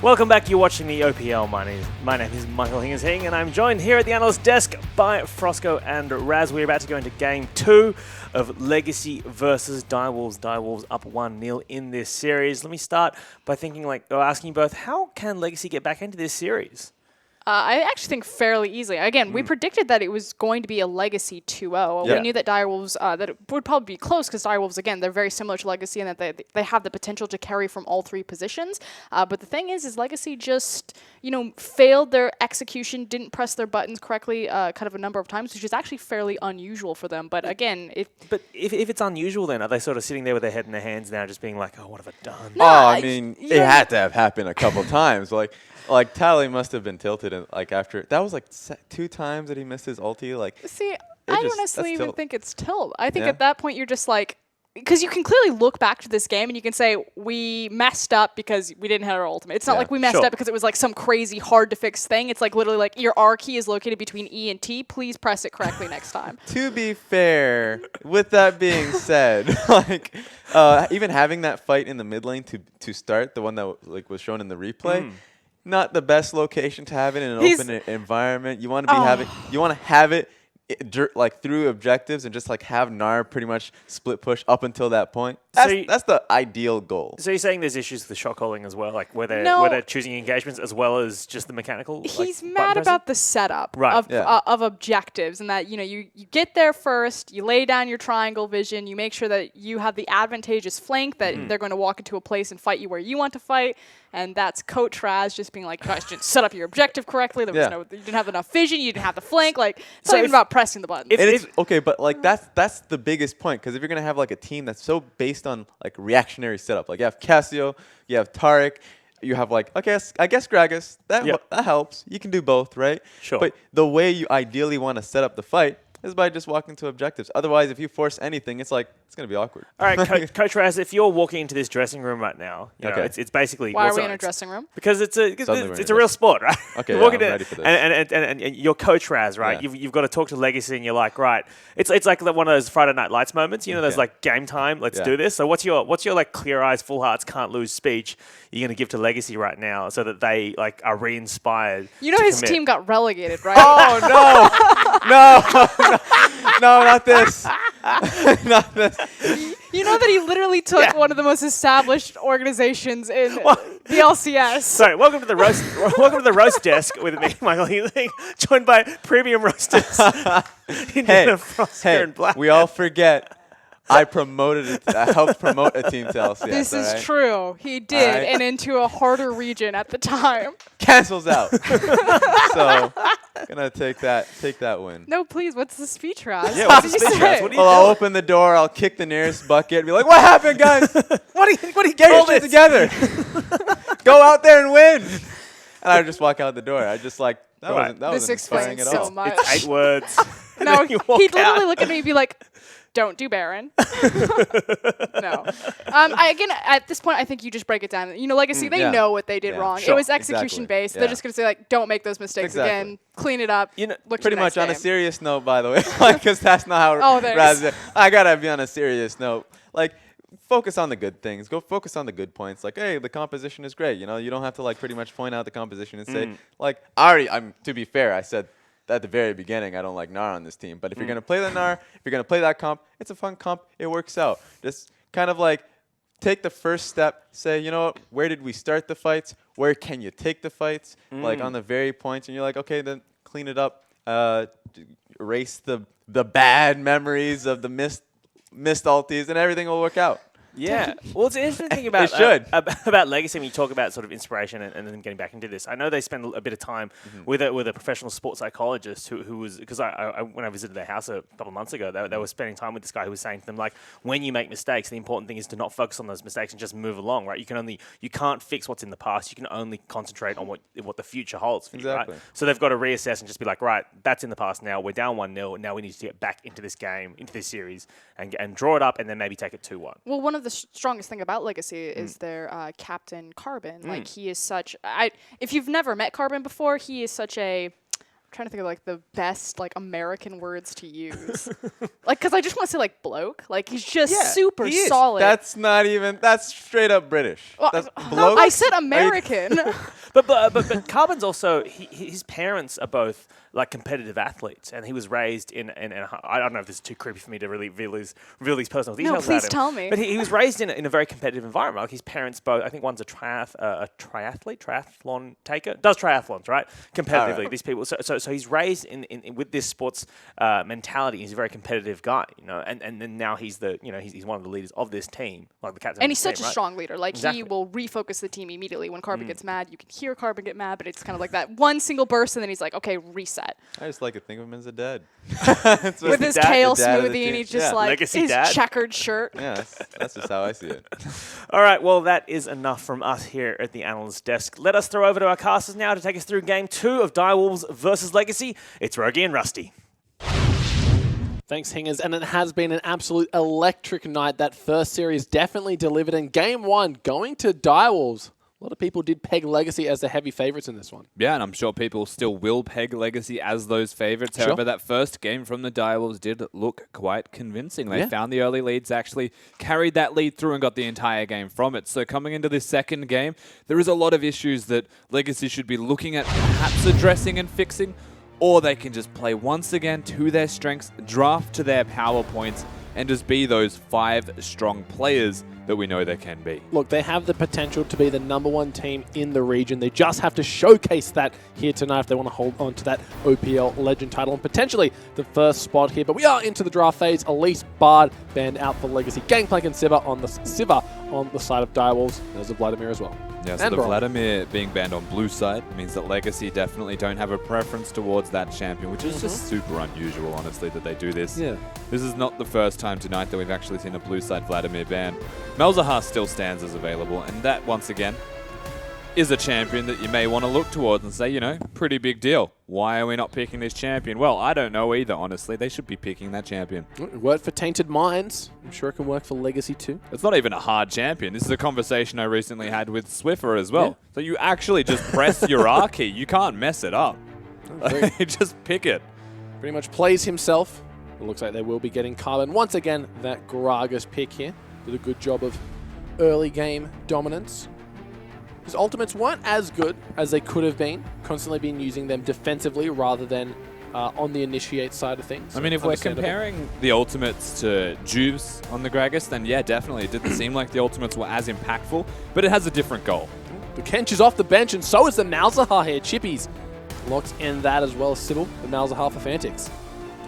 Welcome back. You're watching the OPL. My name is Michael Hingersing, and I'm joined here at the analyst desk by Frosco and Raz. We're about to go into Game 2 of Legacy versus Direwolves. Direwolves up 1-0 in this series. Let me start by asking you both, how can Legacy get back into this series? I actually think fairly easily. Again, we predicted that it was going to be a Legacy 2-0. Yeah. We knew that Direwolves, that it would probably be close because Direwolves, again, they're very similar to Legacy in that they have the potential to carry from all three positions. But the thing is Legacy just, failed their execution, didn't press their buttons correctly kind of a number of times, which is actually fairly unusual for them. But again, if it's unusual, then are they sort of sitting there with their head in their hands now, just being like, "Oh, what have I done?" No, I mean, it had to have happened a couple times. Like Tally must have been tilted, and after that was 2 times that he missed his ulti. See, I don't necessarily even think it's tilt. I think at that point you're just like, because you can clearly look back to this game and you can say we messed up because we didn't hit our ultimate. It's not like we messed up because it was some crazy hard to fix thing. It's literally your R key is located between E and T. Please press it correctly next time. To be fair, with that being said, even having that fight in the mid lane to start, the one that was shown in the replay. Not the best location to have it in an open environment. You want to have it through objectives and just have Gnar pretty much split push up until that point. That's the ideal goal. So you're saying there's issues with the shot calling as well, where they're choosing engagements as well as just the mechanical. He's mad about the setup of objectives, and that you get there first, you lay down your triangle vision, you make sure that you have the advantageous flank that they're going to walk into a place and fight you where you want to fight. And that's Coach Raz just being like, guys, just set up your objective correctly. There was you didn't have enough vision. You didn't have the flank. It's not even about pressing the button. That's the biggest point, because if you're gonna have a team that's so based on reactionary setup, you have Cassio, you have Taric, you have I guess Gragas. That helps. You can do both, right? Sure. But the way you ideally want to set up the fight is by just walking to objectives. Otherwise, if you force anything, it's going to be awkward. All right, Coach Raz, if you're walking into this dressing room right now, it's basically... Why are we in a dressing room? Because it's a real sport, right? Okay, I'm ready for this. And you're Coach Raz, right? Yeah. You've got to talk to Legacy and you're like, right, it's like one of those Friday Night Lights moments, there's game time, let's do this. So what's your clear eyes, full hearts, can't lose speech you're going to give to Legacy right now so that they are re-inspired his team got relegated, right? Oh, no, not this. Not this. You know that he literally took one of the most established organizations in the LCS. Sorry, welcome to the roast. Welcome to the roast desk with me, Michael Healing, joined by premium roasters. Hey, we all forget. I helped promote a team to LCS. This is true. He did, and into a harder region at the time. Cancels out. So, gonna take that win. No, please. What's the speech, Raz? Yeah, what's the speech, Raz? What are you doing? I'll open the door. I'll kick the nearest bucket. And be like, "What happened, guys? What are you get your shit together? Go out there and win." And I just walk out the door. I just that wasn't inspiring at all. So much. It's 8 words. No, he'd literally look at me and be like, "Don't do Baron." No. At this point, I think you just break it down. Legacy, they know what they did wrong. Sure. It was execution-based. They're just going to say, don't make those mistakes again. Clean it up. Look Pretty much on game. a serious note, by the way, because that's not how Raz did. I got to be on a serious note. Focus on the good things. Go focus on the good points. Hey, the composition is great. You don't have to pretty much point out the composition and say, to be fair, I said at the very beginning, I don't like Gnar on this team. But if you're going to play the Gnar, if you're going to play that comp, it's a fun comp. It works out. Just kind of take the first step. Say, where did we start the fights? Where can you take the fights? On the very points. And you're like, okay, then clean it up. Erase the bad memories of the missed ultis, and everything will work out. Yeah. Well, it's an interesting thing about about Legacy when you talk about sort of inspiration and then getting back into this. I know they spend a bit of time with a professional sports psychologist who was, because when I visited their house a couple of months ago, they were spending time with this guy who was saying to them, when you make mistakes, the important thing is to not focus on those mistakes and just move along, right? You can't fix what's in the past. You can only concentrate on what the future holds for you, right? So they've got to reassess and just be like, right, that's in the past now. We're down 1-0. Now we need to get back into this game, into this series, and draw it up and then maybe take it 2-1. Well, one of the strongest thing about Legacy is their captain Carbon. He is such. If you've never met Carbon before, he is such a. I'm trying to think of like the best like American words to use. Like, because I just want to say like bloke. Like, he's just super solid. That's not even. That's straight up British. Well, that's bloke. I said American. but Carbon's also his parents are both like competitive athletes, and he was raised in I don't know if this is too creepy for me to really reveal these personal details. No, please about him. tell me. But he was raised in a very competitive environment. Like his parents both, I think one's a triathlon taker, does triathlons, right? Competitively, right. These people. So he's raised in with this sports mentality. He's a very competitive guy, and then now he's he's one of the leaders of this team, like the captain. And he's such a strong leader. Like he will refocus the team immediately when Carbon gets mad. You can hear Carbon get mad, but it's kind of like that one single burst, and then he's like, okay, reset. I just like to think of him as a dad. With his kale smoothie, and he's just like Legacy his dad. checkered shirt. Yeah, that's just how I see it. All right, well, that is enough from us here at the analyst desk. Let us throw over to our casters now to take us through Game 2 of Direwolves versus Legacy. It's Rogie and Rusty. Thanks, Hingers, and it has been an absolute electric night. That first series definitely delivered, and Game 1 going to Direwolves. A lot of people did peg Legacy as the heavy favourites in this one. Yeah, and I'm sure people still will peg Legacy as those favourites. However, that first game from the Direwolves did look quite convincing. They found the early leads, actually carried that lead through and got the entire game from it. So coming into this second game, there is a lot of issues that Legacy should be looking at perhaps addressing and fixing, or they can just play once again to their strengths, draft to their power points, and just be those 5 strong players that we know they can be. Look, they have the potential to be the #1 team in the region. They just have to showcase that here tonight if they want to hold on to that OPL Legend title and potentially the first spot here. But we are into the draft phase. Elise, Bard banned out for Legacy. Gangplank and Siva on the side of Direwolves. There's a Vladimir as well. Yeah, so the Vladimir being banned on blue side means that Legacy definitely don't have a preference towards that champion, which is just super unusual, honestly, that they do this. Yeah. This is not the first time tonight that we've actually seen a blue side Vladimir ban. Malzahar still stands as available, and that, once again, is a champion that you may want to look towards and say, pretty big deal. Why are we not picking this champion? Well, I don't know either, honestly. They should be picking that champion. It worked for Tainted Minds. I'm sure it can work for Legacy too. It's not even a hard champion. This is a conversation I recently had with Swiffer as well. Yeah. So you actually just press your R key. You can't mess it up. Just pick it. Pretty much plays himself. It looks like they will be getting Carbon. Once again, that Gragas pick here did a good job of early game dominance. His ultimates weren't as good as they could have been, constantly been using them defensively rather than on the initiate side of things. I mean, if we're comparing the ultimates to Juves on the Gragas, then yeah, definitely. It didn't seem like the ultimates were as impactful, but it has a different goal. The Kench is off the bench, and so is the Malzahar here. Chippies locks in that as well as Sybil, the Malzahar for Fantix.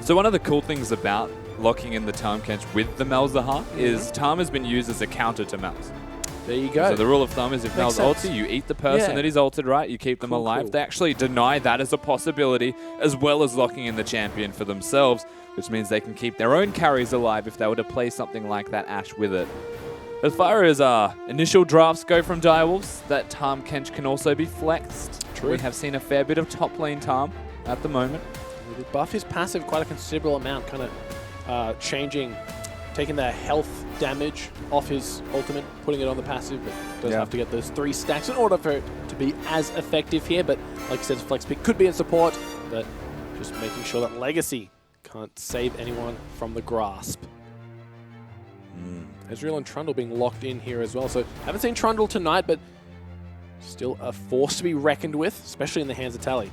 So one of the cool things about locking in the Tahm Kench with the Malzahar is Tahm has been used as a counter to Malz. There you go. So the rule of thumb is if Mal's ulted, you eat the person that is ulted, right? You keep them alive. Cool. They actually deny that as a possibility, as well as locking in the champion for themselves, which means they can keep their own carries alive if they were to play something like that Ashe with it. As far as initial drafts go from Direwolves, that Tahm Kench can also be flexed. True. We have seen a fair bit of top lane Tahm at the moment. They buff his passive quite a considerable amount, kind of taking the health damage off his ultimate, putting it on the passive, but does have to get those 3 stacks in order for it to be as effective here. But like I said, flex pick could be in support, but just making sure that Legacy can't save anyone from the grasp. Ezreal and Trundle being locked in here as well. So haven't seen Trundle tonight, but still a force to be reckoned with, especially in the hands of Tally.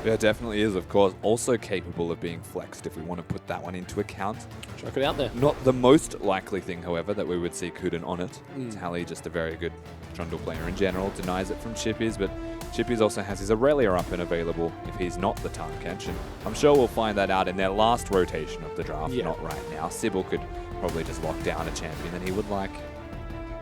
Yeah, it definitely is, of course. Also capable of being flexed if we want to put that one into account. Chuck it out there. Not the most likely thing, however, that we would see Kuden on it. Tally, just a very good Trundle player in general, denies it from Chippies, but Chippies also has his Aurelia up and available if he's not the Tahm Kench, and I'm sure we'll find that out in their last rotation of the draft, not right now. Sybil could probably just lock down a champion that he would like.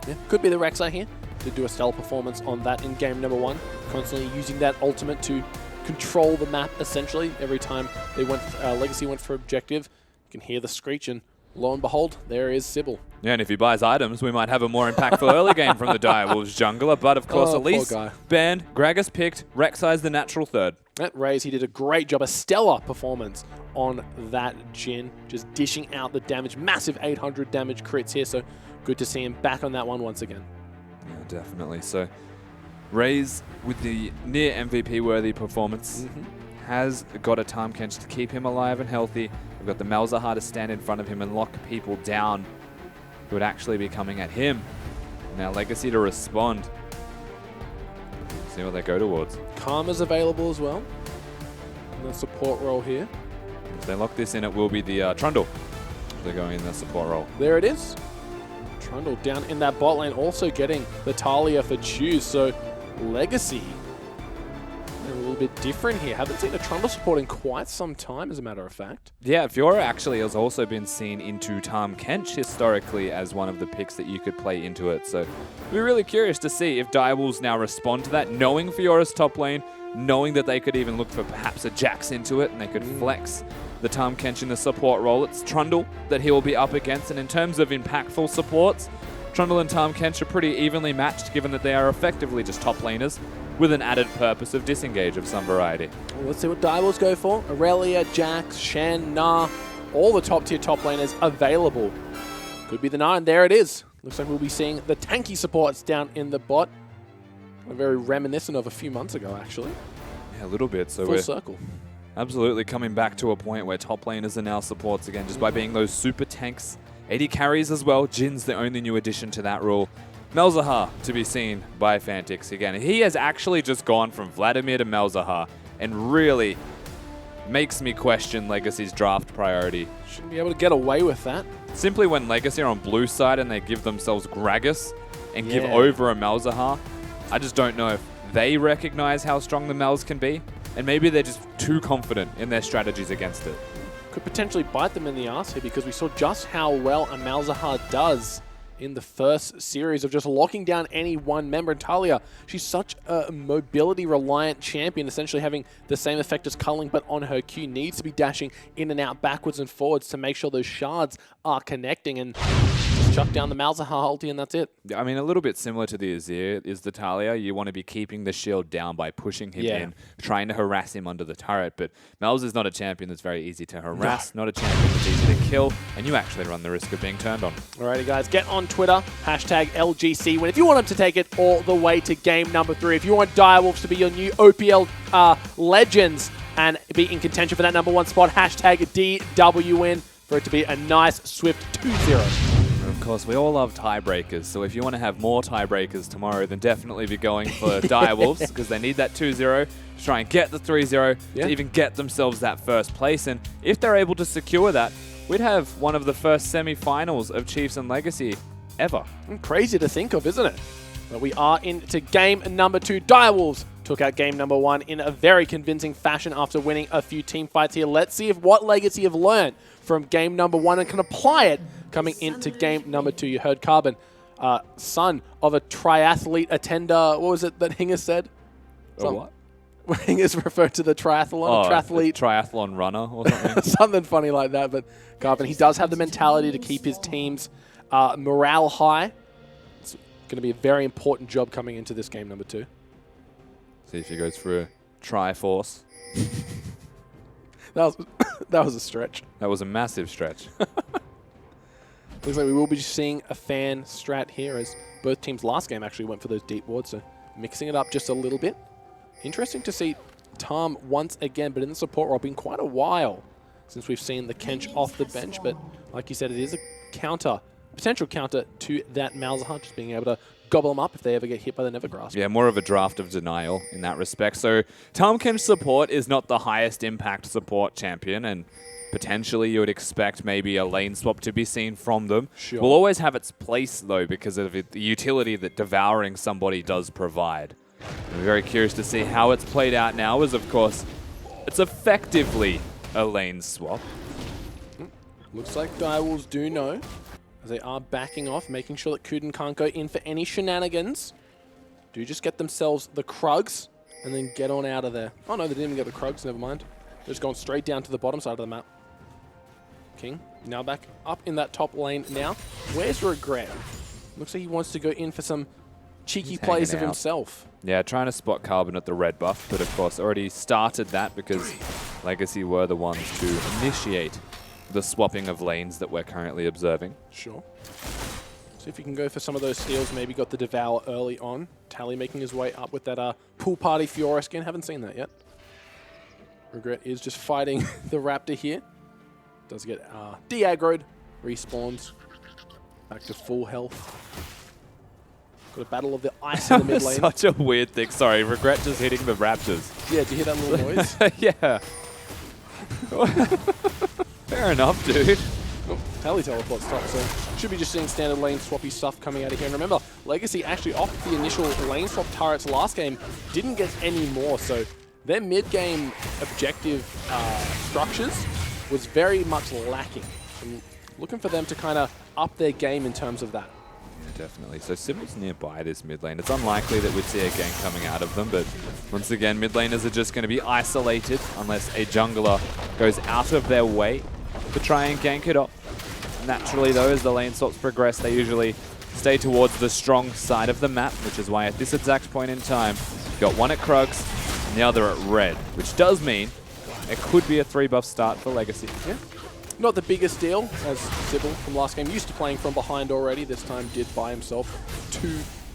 Yeah, could be the Rek'Sai here to do a stellar performance on that in game number 1, constantly using that ultimate to control the map, essentially. Every time they went, Legacy went for objective, you can hear the screech, and lo and behold, there is Sybil. Yeah, and if he buys items, we might have a more impactful early game from the Direwolves jungler. But of course, Elise banned, Gragas picked, Rek'Sai's the natural third. At Raze, he did a great job, a stellar performance on that Jhin, just dishing out the damage. Massive 800 damage crits here, so good to see him back on that one once again. Yeah, definitely. So Raze with the near MVP-worthy performance has got a Tahm Kench to keep him alive and healthy. We've got the Malzahar to stand in front of him and lock people down who would actually be coming at him. Now Legacy to respond. See what they go towards. Karma's available as well in the support role here. If they lock this in, it will be the Trundle. They're going in the support role. There it is. Trundle down in that bot lane, also getting the Talia for choose. So Legacy, they're a little bit different here. Haven't seen a Trundle support in quite some time, as a matter of fact. Yeah, Fiora actually has also been seen into Tahm Kench historically as one of the picks that you could play into it. So we're really curious to see if Direwolves now respond to that, knowing Fiora's top lane, knowing that they could even look for perhaps a Jax into it and they could flex the Tahm Kench in the support role. It's Trundle that he will be up against, and in terms of impactful supports, Trundle and Tahm Kench are pretty evenly matched, given that they are effectively just top laners with an added purpose of disengage of some variety. Well, let's see what Direwolves go for. Aurelia, Jax, Shen, Nah, all the top tier top laners available. Could be the 9. There it is. Looks like we'll be seeing the tanky supports down in the bot. Very reminiscent of a few months ago, actually. Yeah, a little bit. So full circle. Absolutely coming back to a point where top laners are now supports again, just by being those super tanks. 80 carries as well. Jin's the only new addition to that rule. Malzahar to be seen by Fantix again. He has actually just gone from Vladimir to Malzahar and really makes me question Legacy's draft priority. Shouldn't be able to get away with that. Simply when Legacy are on blue side and they give themselves Gragas and give over a Malzahar, I just don't know if they recognize how strong the Mals can be, and maybe they're just too confident in their strategies against it. Could potentially bite them in the ass here, because we saw just how well a Malzahar does in the first series of just locking down any one member. And Talia, she's such a mobility-reliant champion, essentially having the same effect as culling, but on her Q. Needs to be dashing in and out, backwards and forwards to make sure those shards are connecting, and just chuck down the Malzahar ulti, and that's it. I mean, a little bit similar to the Azir is the Talia. You want to be keeping the shield down by pushing him in, trying to harass him under the turret, but Malz is not a champion that's very easy to harass, not a champion that's easy to kill, and you actually run the risk of being turned on. Alrighty guys, get on Twitter, hashtag LGC win. If you want them to take it all the way to game number 3, if you want Direwolves to be your new OPL legends and be in contention for that number 1 spot, hashtag DWin for it to be a nice, swift 2-0. Of course, we all love tiebreakers, so if you want to have more tiebreakers tomorrow, then definitely be going for Direwolves, because they need that 2-0 to try and get the 3-0 to even get themselves that first place. And if they're able to secure that, we'd have one of the first semi-finals of Chiefs and Legacy ever. Crazy to think of, isn't it? But we are into game number 2. Direwolves took out game number 1 in a very convincing fashion after winning a few team fights here. Let's see if what Legacy have learned from game number 1 and can apply it coming into game number 2. You heard Carbon, son of a triathlete attender. What was it that Hinger said? What? Hinger's referred to the triathlon, triathlete. Triathlon runner or something. Something funny like that. But Carbon, he does have the mentality to keep his team's morale high. It's going to be a very important job coming into this game number 2. See if he goes for a Triforce. That was a stretch. That was a massive stretch. Looks like we will be seeing a fan strat here, as both teams last game actually went for those deep wards, so mixing it up just a little bit. Interesting to see Tahm once again, but in the support role, been quite a while since we've seen the Kench off the bench, but like you said, it is a counter, potential counter to that Malzahar, just being able to gobble them up if they ever get hit by the Nevergrasp. Yeah, more of a draft of denial in that respect. So Tahm Kench support is not the highest impact support champion, and potentially you would expect maybe a lane swap to be seen from them. Sure. Will always have its place, though, because of the utility that devouring somebody does provide. I'm very curious to see how it's played out now, as of course, it's effectively a lane swap. Looks like Direwolves do know, as they are backing off, making sure that Kuden can't go in for any shenanigans. Do just get themselves the Krugs, and then get on out of there. Oh no, they didn't even get the Krugs, never mind. They're just going straight down to the bottom side of the map. King, now back up in that top lane now. Where's Regret? Looks like he wants to go in for some cheeky plays of himself. Yeah, trying to spot Carbon at the red buff, but of course already started that because Legacy were the ones to initiate the swapping of lanes that we're currently observing. Sure. See if you can go for some of those steals. Maybe got the Devour early on. Tally making his way up with that pool party Fiora skin. Haven't seen that yet. Regret is just fighting the Raptor here. Does get de-aggroed, respawns, back to full health. Got a battle of the ice in the mid lane. Such a weird thing. Sorry, Regret just hitting the Raptors. Yeah, did you hear that little noise? Yeah. Fair enough, dude. Oh, Tally teleports top, so should be just seeing standard lane swappy stuff coming out of here. And remember, Legacy actually off the initial lane swap turrets last game didn't get any more, so their mid-game objective structures was very much lacking. I'm looking for them to kind of up their game in terms of that. Yeah, definitely. So Symbol's nearby this mid lane. It's unlikely that we'd see a gank coming out of them, but once again, mid laners are just going to be isolated unless a jungler goes out of their way to try and gank it off. Naturally, though, as the lane swaps progress, they usually stay towards the strong side of the map, which is why at this exact point in time, you've got one at Krugs and the other at red, which does mean it could be a 3-buff start for Legacy. Yeah. Not the biggest deal, as Sybil from last game, used to playing from behind already. This time did buy himself 2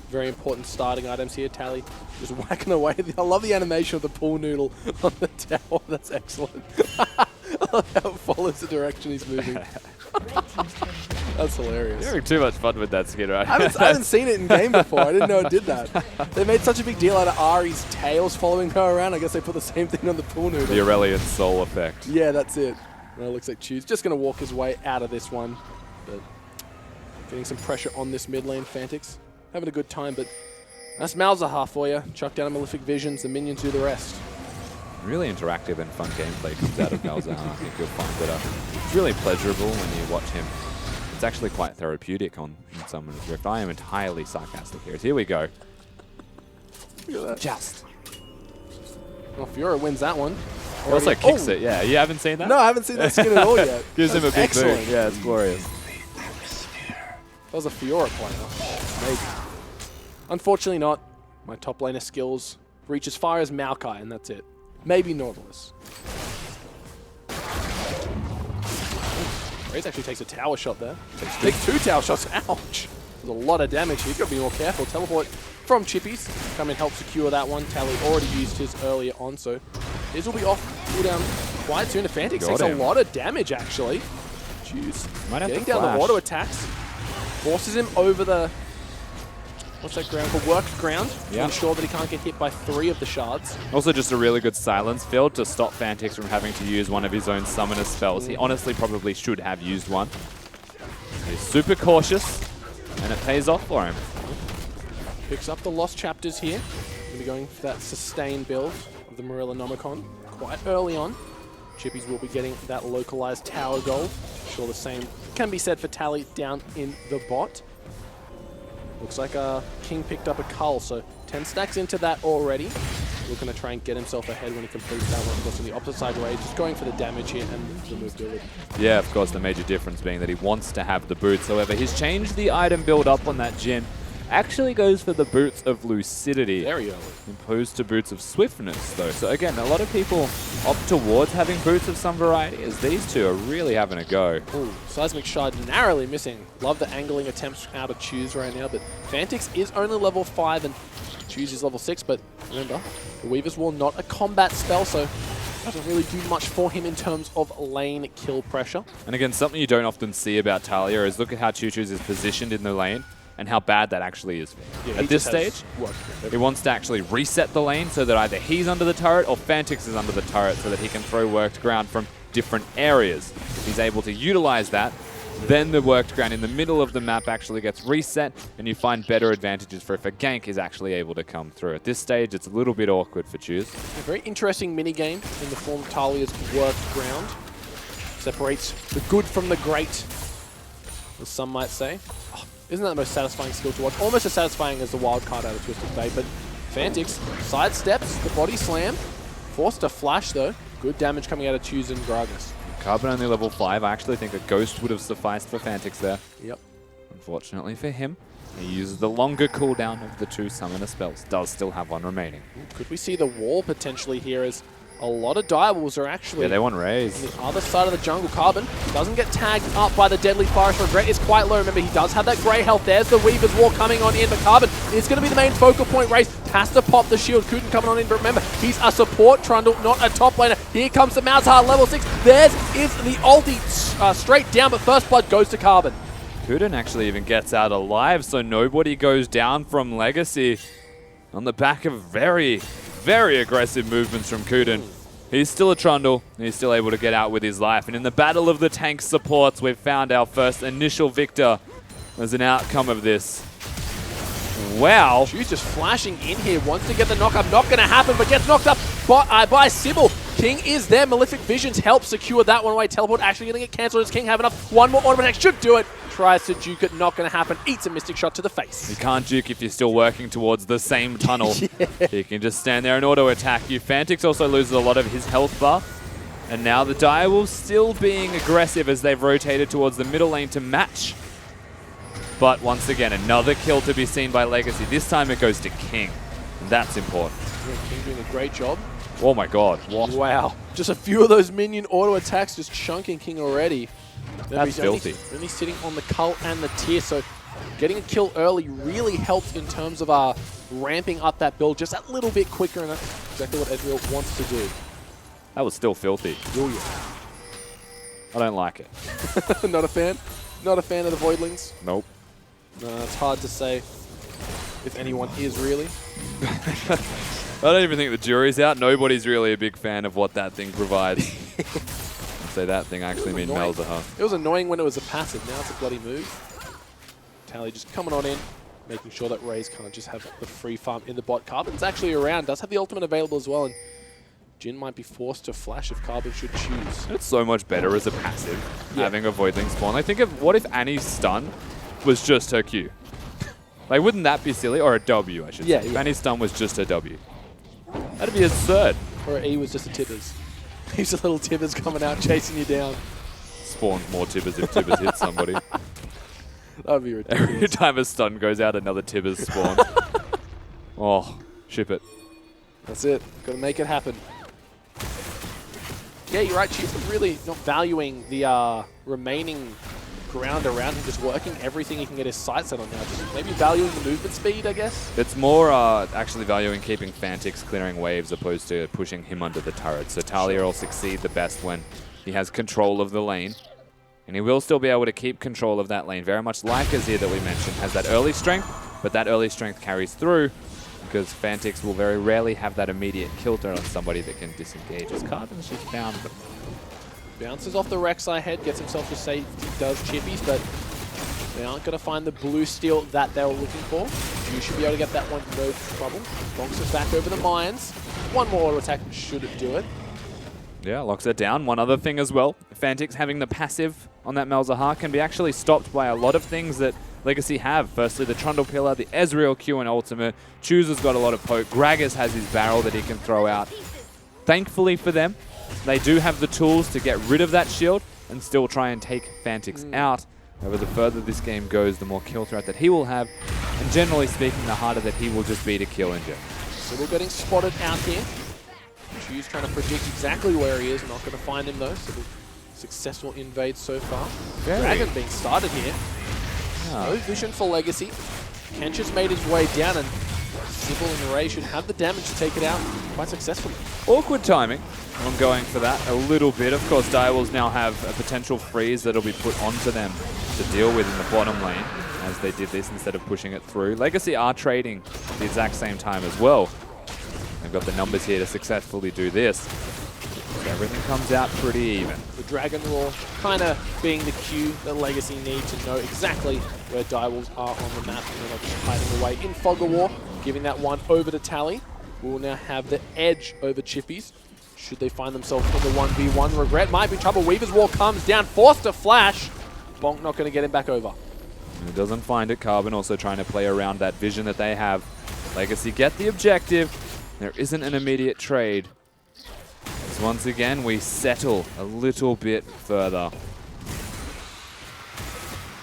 very important starting items here. Tally just whacking away. I love the animation of the pool noodle on the tower. That's excellent. I love how it follows the direction he's moving. That's hilarious. You're having too much fun with that skin, right? I haven't seen it in game before. I didn't know it did that. They made such a big deal out of Ari's tails following her around. I guess they put the same thing on the pool noodle. The Aurelian Soul effect. Yeah, that's it. Well, it looks like Chu's just going to walk his way out of this one. But getting some pressure on this mid lane. Fantix having a good time, but that's Malzahar for you. Chuck down a Malefic Visions, the minions do the rest. Really interactive and fun gameplay comes out of Malzahar. I think you'll find that it's really pleasurable when you watch him. It's actually quite therapeutic on Summoner's Rift. I am entirely sarcastic here. Here we go. Look at that. Just. Well, Fiora wins that one. He also kicks it, yeah. You haven't seen that? No, I haven't seen that skin at all yet. Gives him a big excellent. boot. Yeah, it's glorious. That was a Fiora player. Maybe. Unfortunately not. My top laner skills reach as far as Maokai, and that's it. Maybe Nautilus. Raze actually takes a tower shot there. Takes 2 tower shots. Ouch. There's a lot of damage here. You've got to be more careful. Teleport from Chippies. Come and help secure that one. Tally already used his earlier on, so his will be off cooldown quite soon. The Fantix takes a lot of damage, actually. Jeez. Getting down the auto attacks. Forces him over the... What's that ground called? Worked ground to ensure that he can't get hit by 3 of the shards. Also just a really good silence field to stop Fantix from having to use one of his own summoner spells. He honestly probably should have used one. He's super cautious, and it pays off for him. Picks up the Lost Chapters here. Going to be going for that sustain build of the Marilla Nomicon quite early on. Chippies will be getting that localized tower gold. Sure, the same can be said for Tally down in the bot. Looks like King picked up a cull, so 10 stacks into that already. Looking to try and get himself ahead when he completes that one. Of course, on the opposite side, Rage just going for the damage here and the mobility. Yeah, of course, the major difference being that he wants to have the boots. However, he's changed the item build up on that Jhin. Actually goes for the boots of Lucidity. Very early. Opposed to boots of Swiftness, though. So again, a lot of people opt towards having boots of some variety, as these two are really having a go. Ooh, Seismic Shard narrowly missing. Love the angling attempts out of Choose right now, but Fantix is only level 5 and Choose is level 6, but remember, the Weaver's Wall not a combat spell, so doesn't really do much for him in terms of lane kill pressure. And again, something you don't often see about Talia is look at how Choo-Choo's is positioned in the lane, and how bad that actually is. Yeah, at this stage, he wants to actually reset the lane so that either he's under the turret or Fantix is under the turret so that he can throw worked ground from different areas. If he's able to utilize that, then the worked ground in the middle of the map actually gets reset and you find better advantages for if a gank is actually able to come through. At this stage, it's a little bit awkward for Choose. A very interesting minigame in the form of Talia's worked ground. Separates the good from the great, as some might say. Isn't that the most satisfying skill to watch? Almost as satisfying as the wild card out of Twisted Fate, but Fantix sidesteps the body slam. Forced to flash though. Good damage coming out of Choose and Gragas. Carbon only level 5. I actually think a Ghost would have sufficed for Fantix there. Yep. Unfortunately for him, he uses the longer cooldown of the 2 summoner spells. Does still have one remaining. Could we see the wall potentially here as a lot of Direwolves are actually... Yeah, they want Raze. On the other side of the jungle. Carbon doesn't get tagged up by the Deadly Forest. Regret is quite low. Remember, he does have that grey health. There's the Weaver's Wall coming on in, but Carbon is going to be the main focal point. Raze has to pop the shield. Kuden coming on in, but remember, he's a support Trundle, not a top laner. Here comes the Malzahar, level 6. Theirs is the ulti straight down, but first blood goes to Carbon. Kuden actually even gets out alive, so nobody goes down from Legacy on the back of very, very aggressive movements from Kuden. He's still a Trundle, and he's still able to get out with his life. And in the battle of the tank supports, we've found our first initial victor as an outcome of this. Wow. She's just flashing in here, wants to get the knock-up. Not going to happen, but gets knocked up by Sybil. King is there. Malefic Visions help secure that one away. Teleport actually going to get cancelled. Does King have enough? One more auto attack should do it. Tries to juke it, not going to happen. Eats a Mystic Shot to the face. You can't juke if you're still working towards the same tunnel. Yeah. You can just stand there and auto-attack you. Fantix also loses a lot of his health bar. And now the Direwolves still being aggressive as they've rotated towards the middle lane to match. But once again, another kill to be seen by Legacy. This time it goes to King. And that's important. Yeah, King doing a great job. Oh my god. What? Wow. Just a few of those minion auto-attacks just chunking King already. That's filthy. Only sitting on the cult and the tier, so getting a kill early really helps in terms of ramping up that build just a little bit quicker, and that's exactly what Ezreal wants to do. That was still filthy. Oh yeah. I don't like it. Not a fan? Not a fan of the Voidlings? Nope. No, it's hard to say if anyone is really. I don't even think the jury's out. Nobody's really a big fan of what that thing provides. Say that thing actually means Malzahar. It was annoying when it was a passive. Now it's a bloody move. Tally just coming on in, making sure that Raze can't just have the free farm in the bot. Carbon's actually around, does have the ultimate available as well, and Jhin might be forced to flash if Carbon should choose. It's so much better as a passive, having a Voidling spawn. Like, think of what if Annie's stun was just her Q? Like, wouldn't that be silly? Or a W, I should say. If Annie's stun was just a W. That'd be absurd. Or E was just a Tibbers. He's a little Tibbers coming out, chasing you down. Spawn more Tibbers if Tibbers hits somebody. That'd be ridiculous. Every time a stun goes out, another Tibbers spawn. Oh, ship it. That's it. Got to make it happen. Yeah, you're right. Chiefs are really not valuing the remaining ground around him, just working everything he can get his sight set on now. Just maybe valuing the movement speed, I guess. It's more actually valuing keeping Fantix clearing waves opposed to pushing him under the turret. So Talia will succeed the best when he has control of the lane. And he will still be able to keep control of that lane. Very much like Azir that we mentioned has that early strength, but that early strength carries through because Fantix will very rarely have that immediate kill turn on somebody that can disengage. His Carbon's just down. Bounces off the Rek'Sai head, gets himself to safety, does chippies, but they aren't going to find the blue steel that they were looking for. You should be able to get that one, no trouble. Bonks is back over the mines. One more auto attack should do it. Yeah, locks it down. One other thing as well, Fantix having the passive on that Malzahar can be actually stopped by a lot of things that Legacy have. Firstly, the Trundle Pillar, the Ezreal Q and ultimate. Chooser's got a lot of poke. Gragas has his barrel that he can throw out. Thankfully for them, they do have the tools to get rid of that shield and still try and take Fantix out. However, the further this game goes, the more kill threat that he will have. And generally speaking, the harder that he will just be to kill in general. So we're getting spotted out here. Choose trying to predict exactly where he is. Not going to find him though. So successful invade so far. Dragon being started here. No vision for Legacy. Kench's made his way down, and Sybil and Ray should have the damage to take it out quite successfully. Awkward timing. I'm going for that a little bit. Of course, Direwolves now have a potential freeze that'll be put onto them to deal with in the bottom lane as they did this instead of pushing it through. Legacy are trading at the exact same time as well. They've got the numbers here to successfully do this. So everything comes out pretty even. The Dragon Roar kind of being the cue that Legacy need to know exactly where Direwolves are on the map, and they're not just hiding away in Fog of War, giving that one over to Tally. We'll now have the edge over Chippies. Should they find themselves in the 1v1, Regret might be trouble. Weaver's Wall comes down, forced to flash. Bonk not going to get him back over. He doesn't find it. Carbon also trying to play around that vision that they have. Legacy get the objective. There isn't an immediate trade. As once again, we settle a little bit further.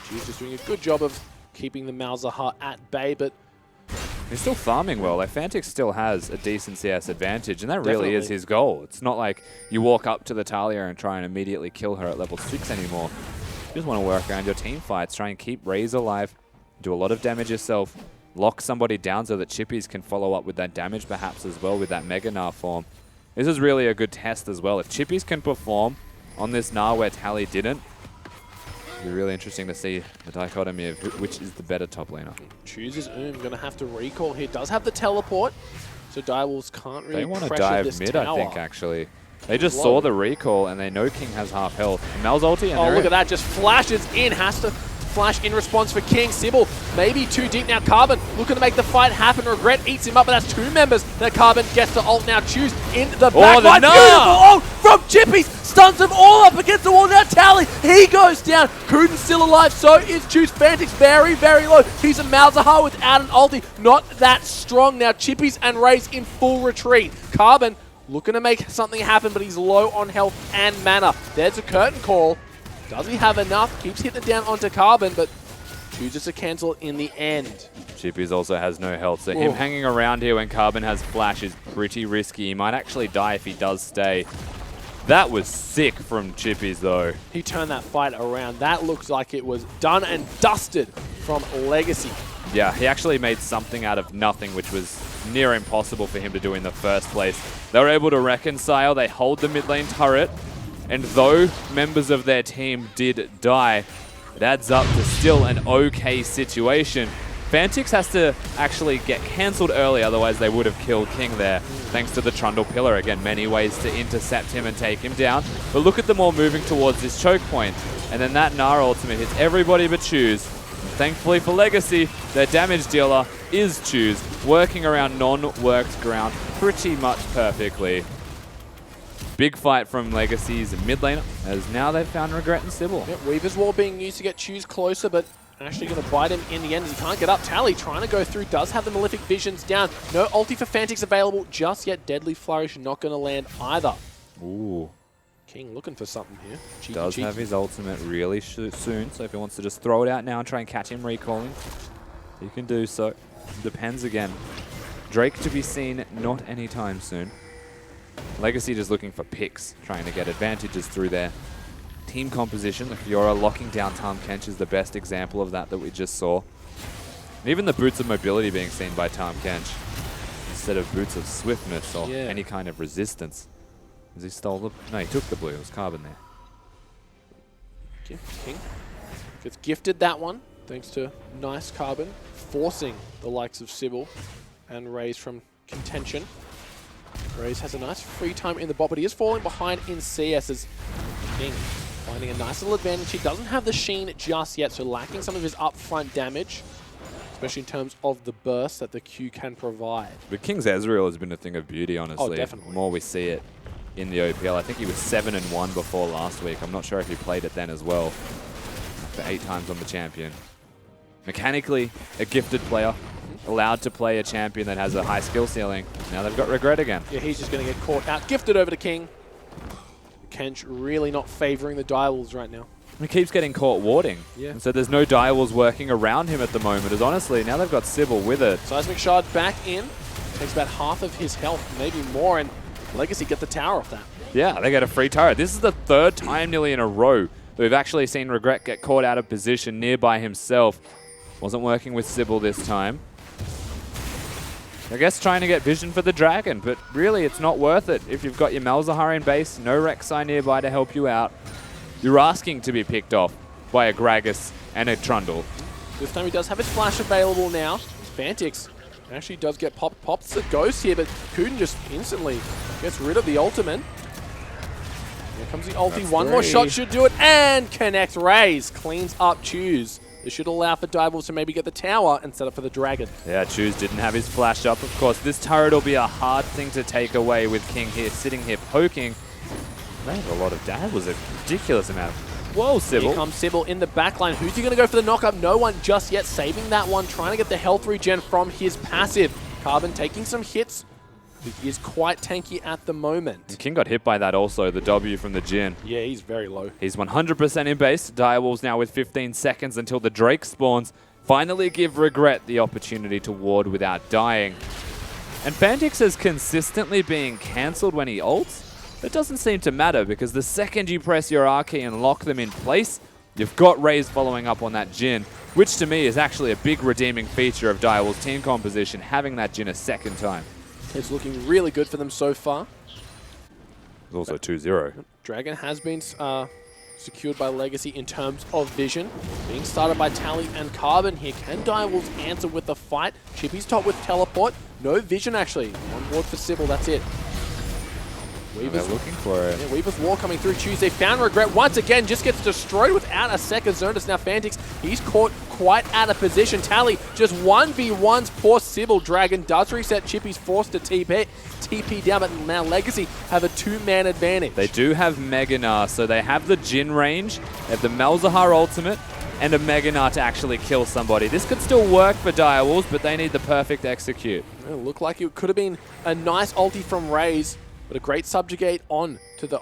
She's just doing a good job of keeping the Malzahar at bay, but He's still farming well. Like, Fantix still has a decent CS advantage, and that really is his goal. It's not like you walk up to the Talia and try and immediately kill her at level 6 anymore. You just want to work around your team fights, try and keep Raze alive, do a lot of damage yourself, lock somebody down so that Chippies can follow up with that damage perhaps as well with that Mega Gnar form. This is really a good test as well. If Chippies can perform on this Gnar where Tally didn't, it'll be really interesting to see the dichotomy of which is the better top laner. Chooses going to have to recall here. Does have the teleport, so Direwolves can't really They want to pressure dive this mid, tower. I think, actually. They just saw the recall, and they know King has half health. And Mel's ulti, and look at that. Just flashes in. Has to flash in response for King. Sybil maybe too deep now. Carbon looking to make the fight happen. Regret eats him up, but that's 2 members that Carbon gets to ult now. Choose in the back line. Beautiful ult from Chippies. Stuns them all up against the wall. Now Tally, he goes down. Kuden's still alive. So is Choose. Fantix very, very low. He's a Malzahar without an ulti. Not that strong. Now Chippies and Raze in full retreat. Carbon looking to make something happen, but he's low on health and mana. There's a curtain call. Does he have enough? Keeps hitting it down onto Carbon, but chooses to cancel it in the end. Chippies also has no health, so him hanging around here when Carbon has flash is pretty risky. He might actually die if he does stay. That was sick from Chippies, though. He turned that fight around. That looks like it was done and dusted from Legacy. Yeah, he actually made something out of nothing, which was near impossible for him to do in the first place. They were able to reconcile. They hold the mid lane turret. And though members of their team did die, it adds up to still an okay situation. Fantix has to actually get cancelled early, otherwise they would have killed King there, thanks to the Trundle Pillar. Again, many ways to intercept him and take him down. But look at them all moving towards this choke point. And then that Gnar ultimate hits everybody but Choose. And thankfully for Legacy, their damage dealer is Choose, working around non-worked ground pretty much perfectly. Big fight from Legacy's mid laner, as now they've found Regret and Sybil. Yep, Weaver's Wall being used to get Choose closer, but actually going to bite him in the end as he can't get up. Tally trying to go through, does have the Malefic Visions down. No ulti for Fantix available just yet. Deadly Flourish not going to land either. Ooh. King looking for something here. Does have his ultimate really soon, so if he wants to just throw it out now and try and catch him recalling, he can do so. Depends again. Drake to be seen not anytime soon. Legacy just looking for picks, trying to get advantages through their team composition. The Fiora locking down Tahm Kench is the best example of that we just saw. And even the boots of mobility being seen by Tahm Kench instead of boots of swiftness or any kind of resistance. As he stole the... No, he took the blue. It was Carbon there. King gets gifted that one, thanks to nice Carbon, forcing the likes of Sybil and Raze from contention. Raze has a nice free time in the bot, but he is falling behind in CS as King finding a nice little advantage. He doesn't have the Sheen just yet, so lacking some of his upfront damage, especially in terms of the burst that the Q can provide. But King's Ezreal has been a thing of beauty, honestly. Oh, definitely. The more we see it in the OPL. I think he was 7-1 before last week. I'm not sure if he played it then as well. After 8 times on the champion. Mechanically, a gifted player. Allowed to play a champion that has a high skill ceiling. Now they've got Regret again. Yeah, he's just going to get caught out. Gifted over to King. Kench really not favoring the Direwolves right now. He keeps getting caught warding. Yeah. And so there's no Direwolves working around him at the moment. As honestly, now they've got Sybil with it. Seismic Shard back in. Takes about half of his health, maybe more, and Legacy get the tower off that. Yeah, they get a free turret. This is the 3rd time nearly in a row that we've actually seen Regret get caught out of position nearby himself. Wasn't working with Sybil this time. I guess trying to get vision for the dragon, but really it's not worth it. If you've got your Malzahar in base, no Rek'Sai nearby to help you out, you're asking to be picked off by a Gragas and a Trundle. This time he does have his flash available now. Fantix actually does get popped. Pops the ghost here, but Kuden just instantly gets rid of the ultimate. Here comes the ulti. That's one more shot should do it, and connects Raze. Cleans up Choose. This should allow for Direwolves to maybe get the tower and set up for the dragon. Yeah, Choose didn't have his flash up. Of course, this turret will be a hard thing to take away with King here, sitting here poking. They have a lot of damage. Was a ridiculous amount. Whoa, Sybil. Here comes Sybil in the backline. Who's he going to go for the knock-up? No one just yet. Saving that one, trying to get the health regen from his passive. Carbon taking some hits. He is quite tanky at the moment. And King got hit by that also, the W from the Jhin. Yeah, he's very low. He's 100% in base. Direwolves now with 15 seconds until the Drake spawns. finally give Regret the opportunity to ward without dying. And Fantix is consistently being cancelled when he ults. It doesn't seem to matter because the second you press your R key and lock them in place, you've got Raze following up on that Jhin, which to me is actually a big redeeming feature of Direwolf's team composition, having that Jhin a second time. It's looking really good for them so far. It's also 2-0. Dragon has been secured by Legacy in terms of vision. Being started by Tally and Carbon here. Can Direwolves answer with the fight? Chippy's top with teleport. No vision actually. One ward for Sybil, that's it. Weaver's looking for it. Yeah, Weaver's wall coming through Tuesday. Found Regret once again, just gets destroyed without a second zone. It's now Fantix. He's caught quite out of position. Tally just 1v1s poor Sybil. Dragon does reset. Chippy's forced to TP down, but now Legacy have a 2-man advantage. They do have Mega Gnar, so they have the Jhin range, they have the Malzahar ultimate, and a Mega Gnar to actually kill somebody. This could still work for Direwolves, but they need the perfect execute. It looked like it could have been a nice ulti from Raze, but a great subjugate on to the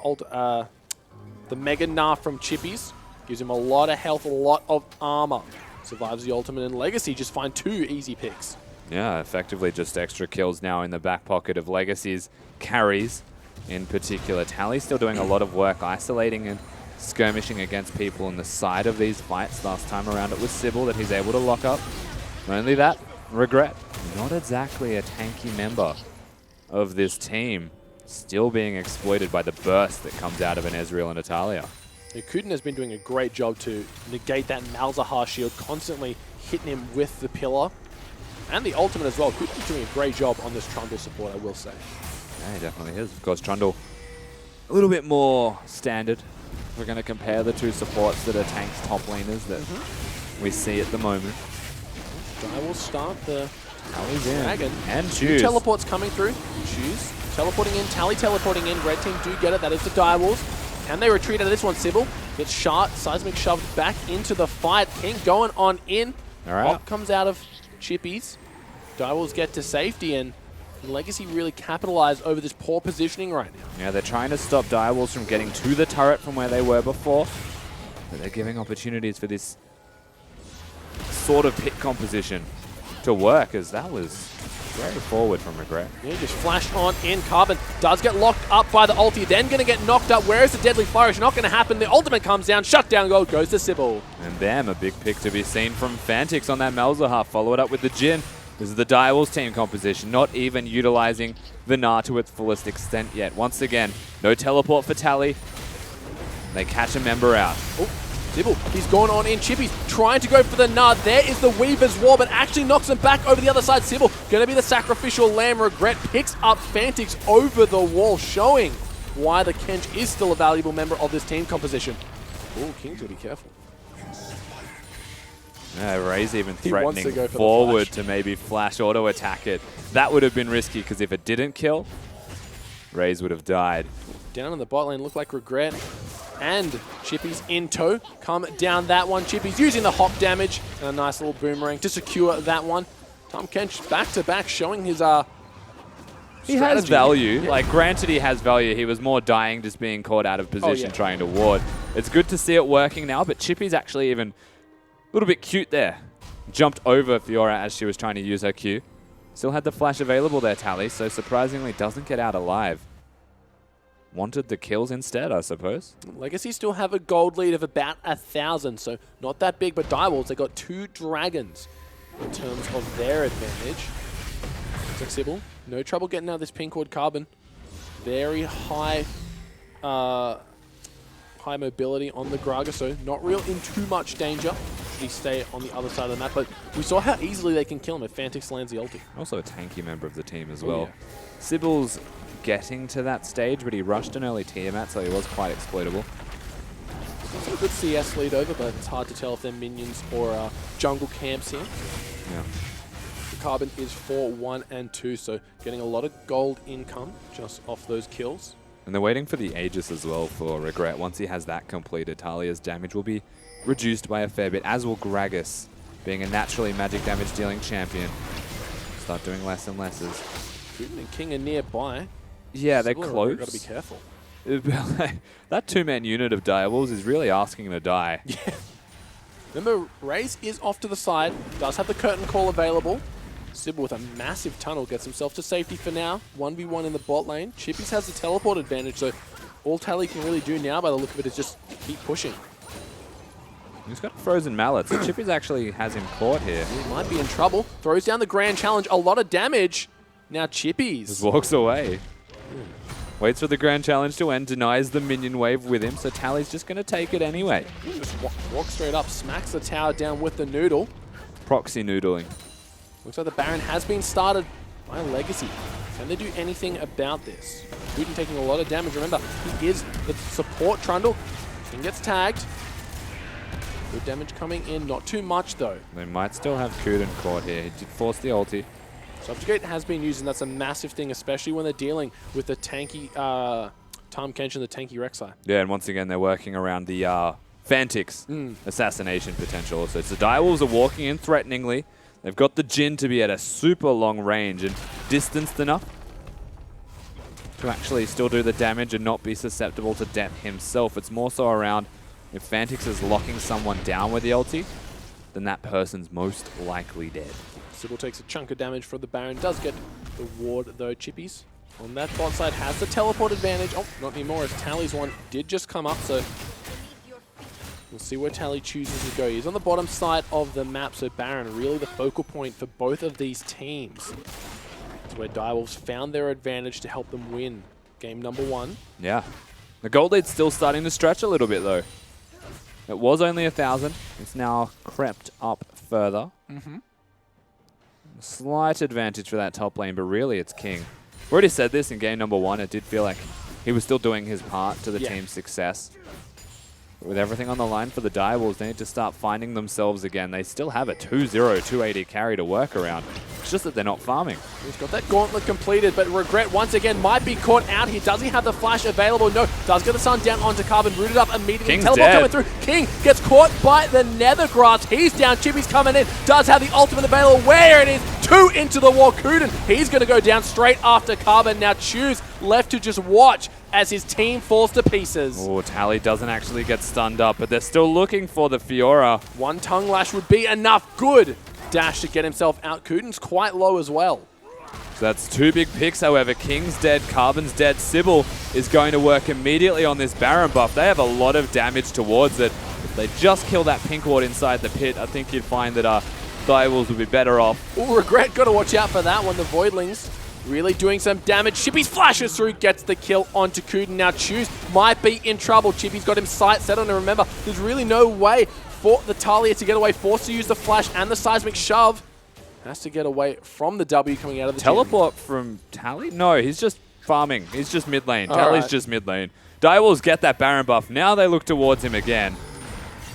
Mega Gnar from Chippies. Gives him a lot of health, a lot of armor. Survives the ultimate, and Legacy just find 2 easy picks. Yeah, effectively just extra kills now in the back pocket of Legacy's carries in particular. Tally still doing a lot of work isolating and skirmishing against people on the side of these fights. Last time around it was Sybil that he's able to lock up. Not only that, Regret, not exactly a tanky member of this team, still being exploited by the burst that comes out of an Ezreal and Italia. Kuden has been doing a great job to negate that Malzahar shield, constantly hitting him with the pillar. And the ultimate as well. Kuden's doing a great job on this Trundle support, I will say. Yeah, he definitely is. Of course, Trundle a little bit more standard. We're going to compare the two supports that are tanks top laners that we see at the moment. I will start the Dragon. And Choose. Teleports coming through. Choose. Teleporting in. Tally teleporting in. Red team do get it. That is the Direwolves. Can they retreat out of this one? Sybil gets shot. Seismic shoved back into the fight. King going on in. All right. Pop comes out of Chippies. Direwolves get to safety, and Legacy really capitalize over this poor positioning right now. Yeah, they're trying to stop Direwolves from getting to the turret from where they were before, but they're giving opportunities for this sort of pit composition to work, as that was very forward from Regret. Yeah, just flashed on in. Carbon does get locked up by the ulti, then going to get knocked up. Where is the Deadly Flourish? Not going to happen. The ultimate comes down. Shutdown goal goes to Sybil. And bam, a big pick to be seen from Fantix on that Malzahar. Follow it up with the Jhin. This is the Direwolves team composition, not even utilizing the Gnar to its fullest extent yet. Once again, no teleport for Tally. They catch a member out. Oh, Sybil, he's gone on in. Chippy's trying to go for the Gnar. There is the Weaver's Wall, but actually knocks him back over the other side. Sybil going to be the sacrificial lamb. Regret picks up Fantix over the wall, showing why the Kench is still a valuable member of this team composition. Oh, King's going to be careful. Yeah, Raze even threatening forward to maybe flash auto attack it. That would have been risky, because if it didn't kill, Raze would have died. Down in the bot lane, look like Regret and Chippy's in tow. Come down that one. Chippy's using the hop damage and a nice little boomerang to secure that one. Tahm Kench back to back, showing his he has value. Yeah. Like, granted, he has value. He was more dying just being caught out of position trying to ward. It's good to see it working now, but Chippy's actually even a little bit cute there. Jumped over Fiora as she was trying to use her Q. Still had the flash available there, Tally, so surprisingly doesn't get out alive. Wanted the kills instead, I suppose. Legacy still have a gold lead of about 1,000, so not that big, but Direwolves, they got 2 dragons in terms of their advantage. Looks like Sybil, no trouble getting out of this pink cord Carbon. Very high high mobility on the Graga, so not real in too much danger. He stay on the other side of the map, but we saw how easily they can kill him if Fantix lands the ulti. Also a tanky member of the team as well. Sybil's getting to that stage, but he rushed an early Tiamat, so he was quite exploitable. It's a good CS lead over, but it's hard to tell if they're minions or jungle camps here. Yeah. The Carbon is 4-1 and 2, so getting a lot of gold income just off those kills. And they're waiting for the Aegis as well for Regret. Once he has that completed, Talia's damage will be reduced by a fair bit, as will Gragas, being a naturally magic damage dealing champion. Start doing less and lesses. Putin and King are nearby. Yeah, they're close. Got to be careful. That 2-man unit of Direwolves is really asking to die. Yeah. Remember, Raze is off to the side, does have the curtain call available. Sybil with a massive tunnel gets himself to safety for now. 1v1 in the bot lane. Chippies has the teleport advantage, so all Tally can really do now by the look of it is just keep pushing. He's got a frozen mallet, so Chippies actually has him caught here. He might be in trouble. Throws down the grand challenge, a lot of damage. Now Chippies. Just walks away. Waits for the grand challenge to end, denies the minion wave with him, so Tally's just going to take it anyway. Just walk straight up, smacks the tower down with the noodle. Proxy noodling. Looks like the Baron has been started by Legacy. Can they do anything about this? Putin taking a lot of damage. Remember, he is the support Trundle. King gets tagged. Good damage coming in, not too much though. They might still have Kuden caught here. He did force the ulti. Subjugate has been used, and that's a massive thing, especially when they're dealing with the tanky Tahm Kench and the tanky Rek'Sai. Yeah, and once again, they're working around the Fantix assassination potential. So the Direwolves are walking in threateningly. They've got the Jhin to be at a super long range and distanced enough to actually still do the damage and not be susceptible to death himself. It's more so around if Fantix is locking someone down with the ulti, then that person's most likely dead. Sybil takes a chunk of damage from the Baron. Does get the ward though. Chippies on that bot side has the teleport advantage. Oh, not anymore as Tally's one did just come up, so we'll see where Tally chooses to go. He's on the bottom side of the map, so Baron really the focal point for both of these teams. It's where Direwolves found their advantage to help them win game number 1. Yeah. The gold lead's still starting to stretch a little bit though. It was only 1,000. It's now crept up further. Slight advantage for that top lane, but really it's King. We already said this in game number 1. It did feel like he was still doing his part to the team's success. But with everything on the line for the Direwolves, they need to start finding themselves again. They still have a 2-0, 280 carry to work around. It's just that they're not farming. He's got that gauntlet completed, but Regret once again might be caught out here. Does he have the flash available? No. Does get the sun down onto Carbon, rooted up immediately. King's Teleport dead. coming through. King gets caught by the Nethergrass. He's down. Chippy's coming in. Does have the ultimate available. Where it is. 2 into the wall. Kuden, he's going to go down straight after Carbon. Now Choose left to just watch as his team falls to pieces. Oh, Tally doesn't actually get stunned up, but they're still looking for the Fiora. One tongue lash would be enough. Good dash to get himself out. Kuden's quite low as well. So that's 2 big picks, however. King's dead, Carbon's dead. Sybil is going to work immediately on this Baron buff. They have a lot of damage towards it. If they just kill that pink ward inside the pit, I think you'd find that Direwolves would be better off. Oh, Regret, got to watch out for that one. The Voidlings really doing some damage. Chippy's flashes through, gets the kill onto Kuden. Now Choose might be in trouble. Chippy's got him sight set on, and remember, there's really no way for the Talia to get away. Forced to use the flash and the seismic shove. Has to get away from the W coming out of the teleport from Tally? No, he's just farming. He's just mid lane. Tally's just mid lane. Direwolves get that Baron buff. Now they look towards him again.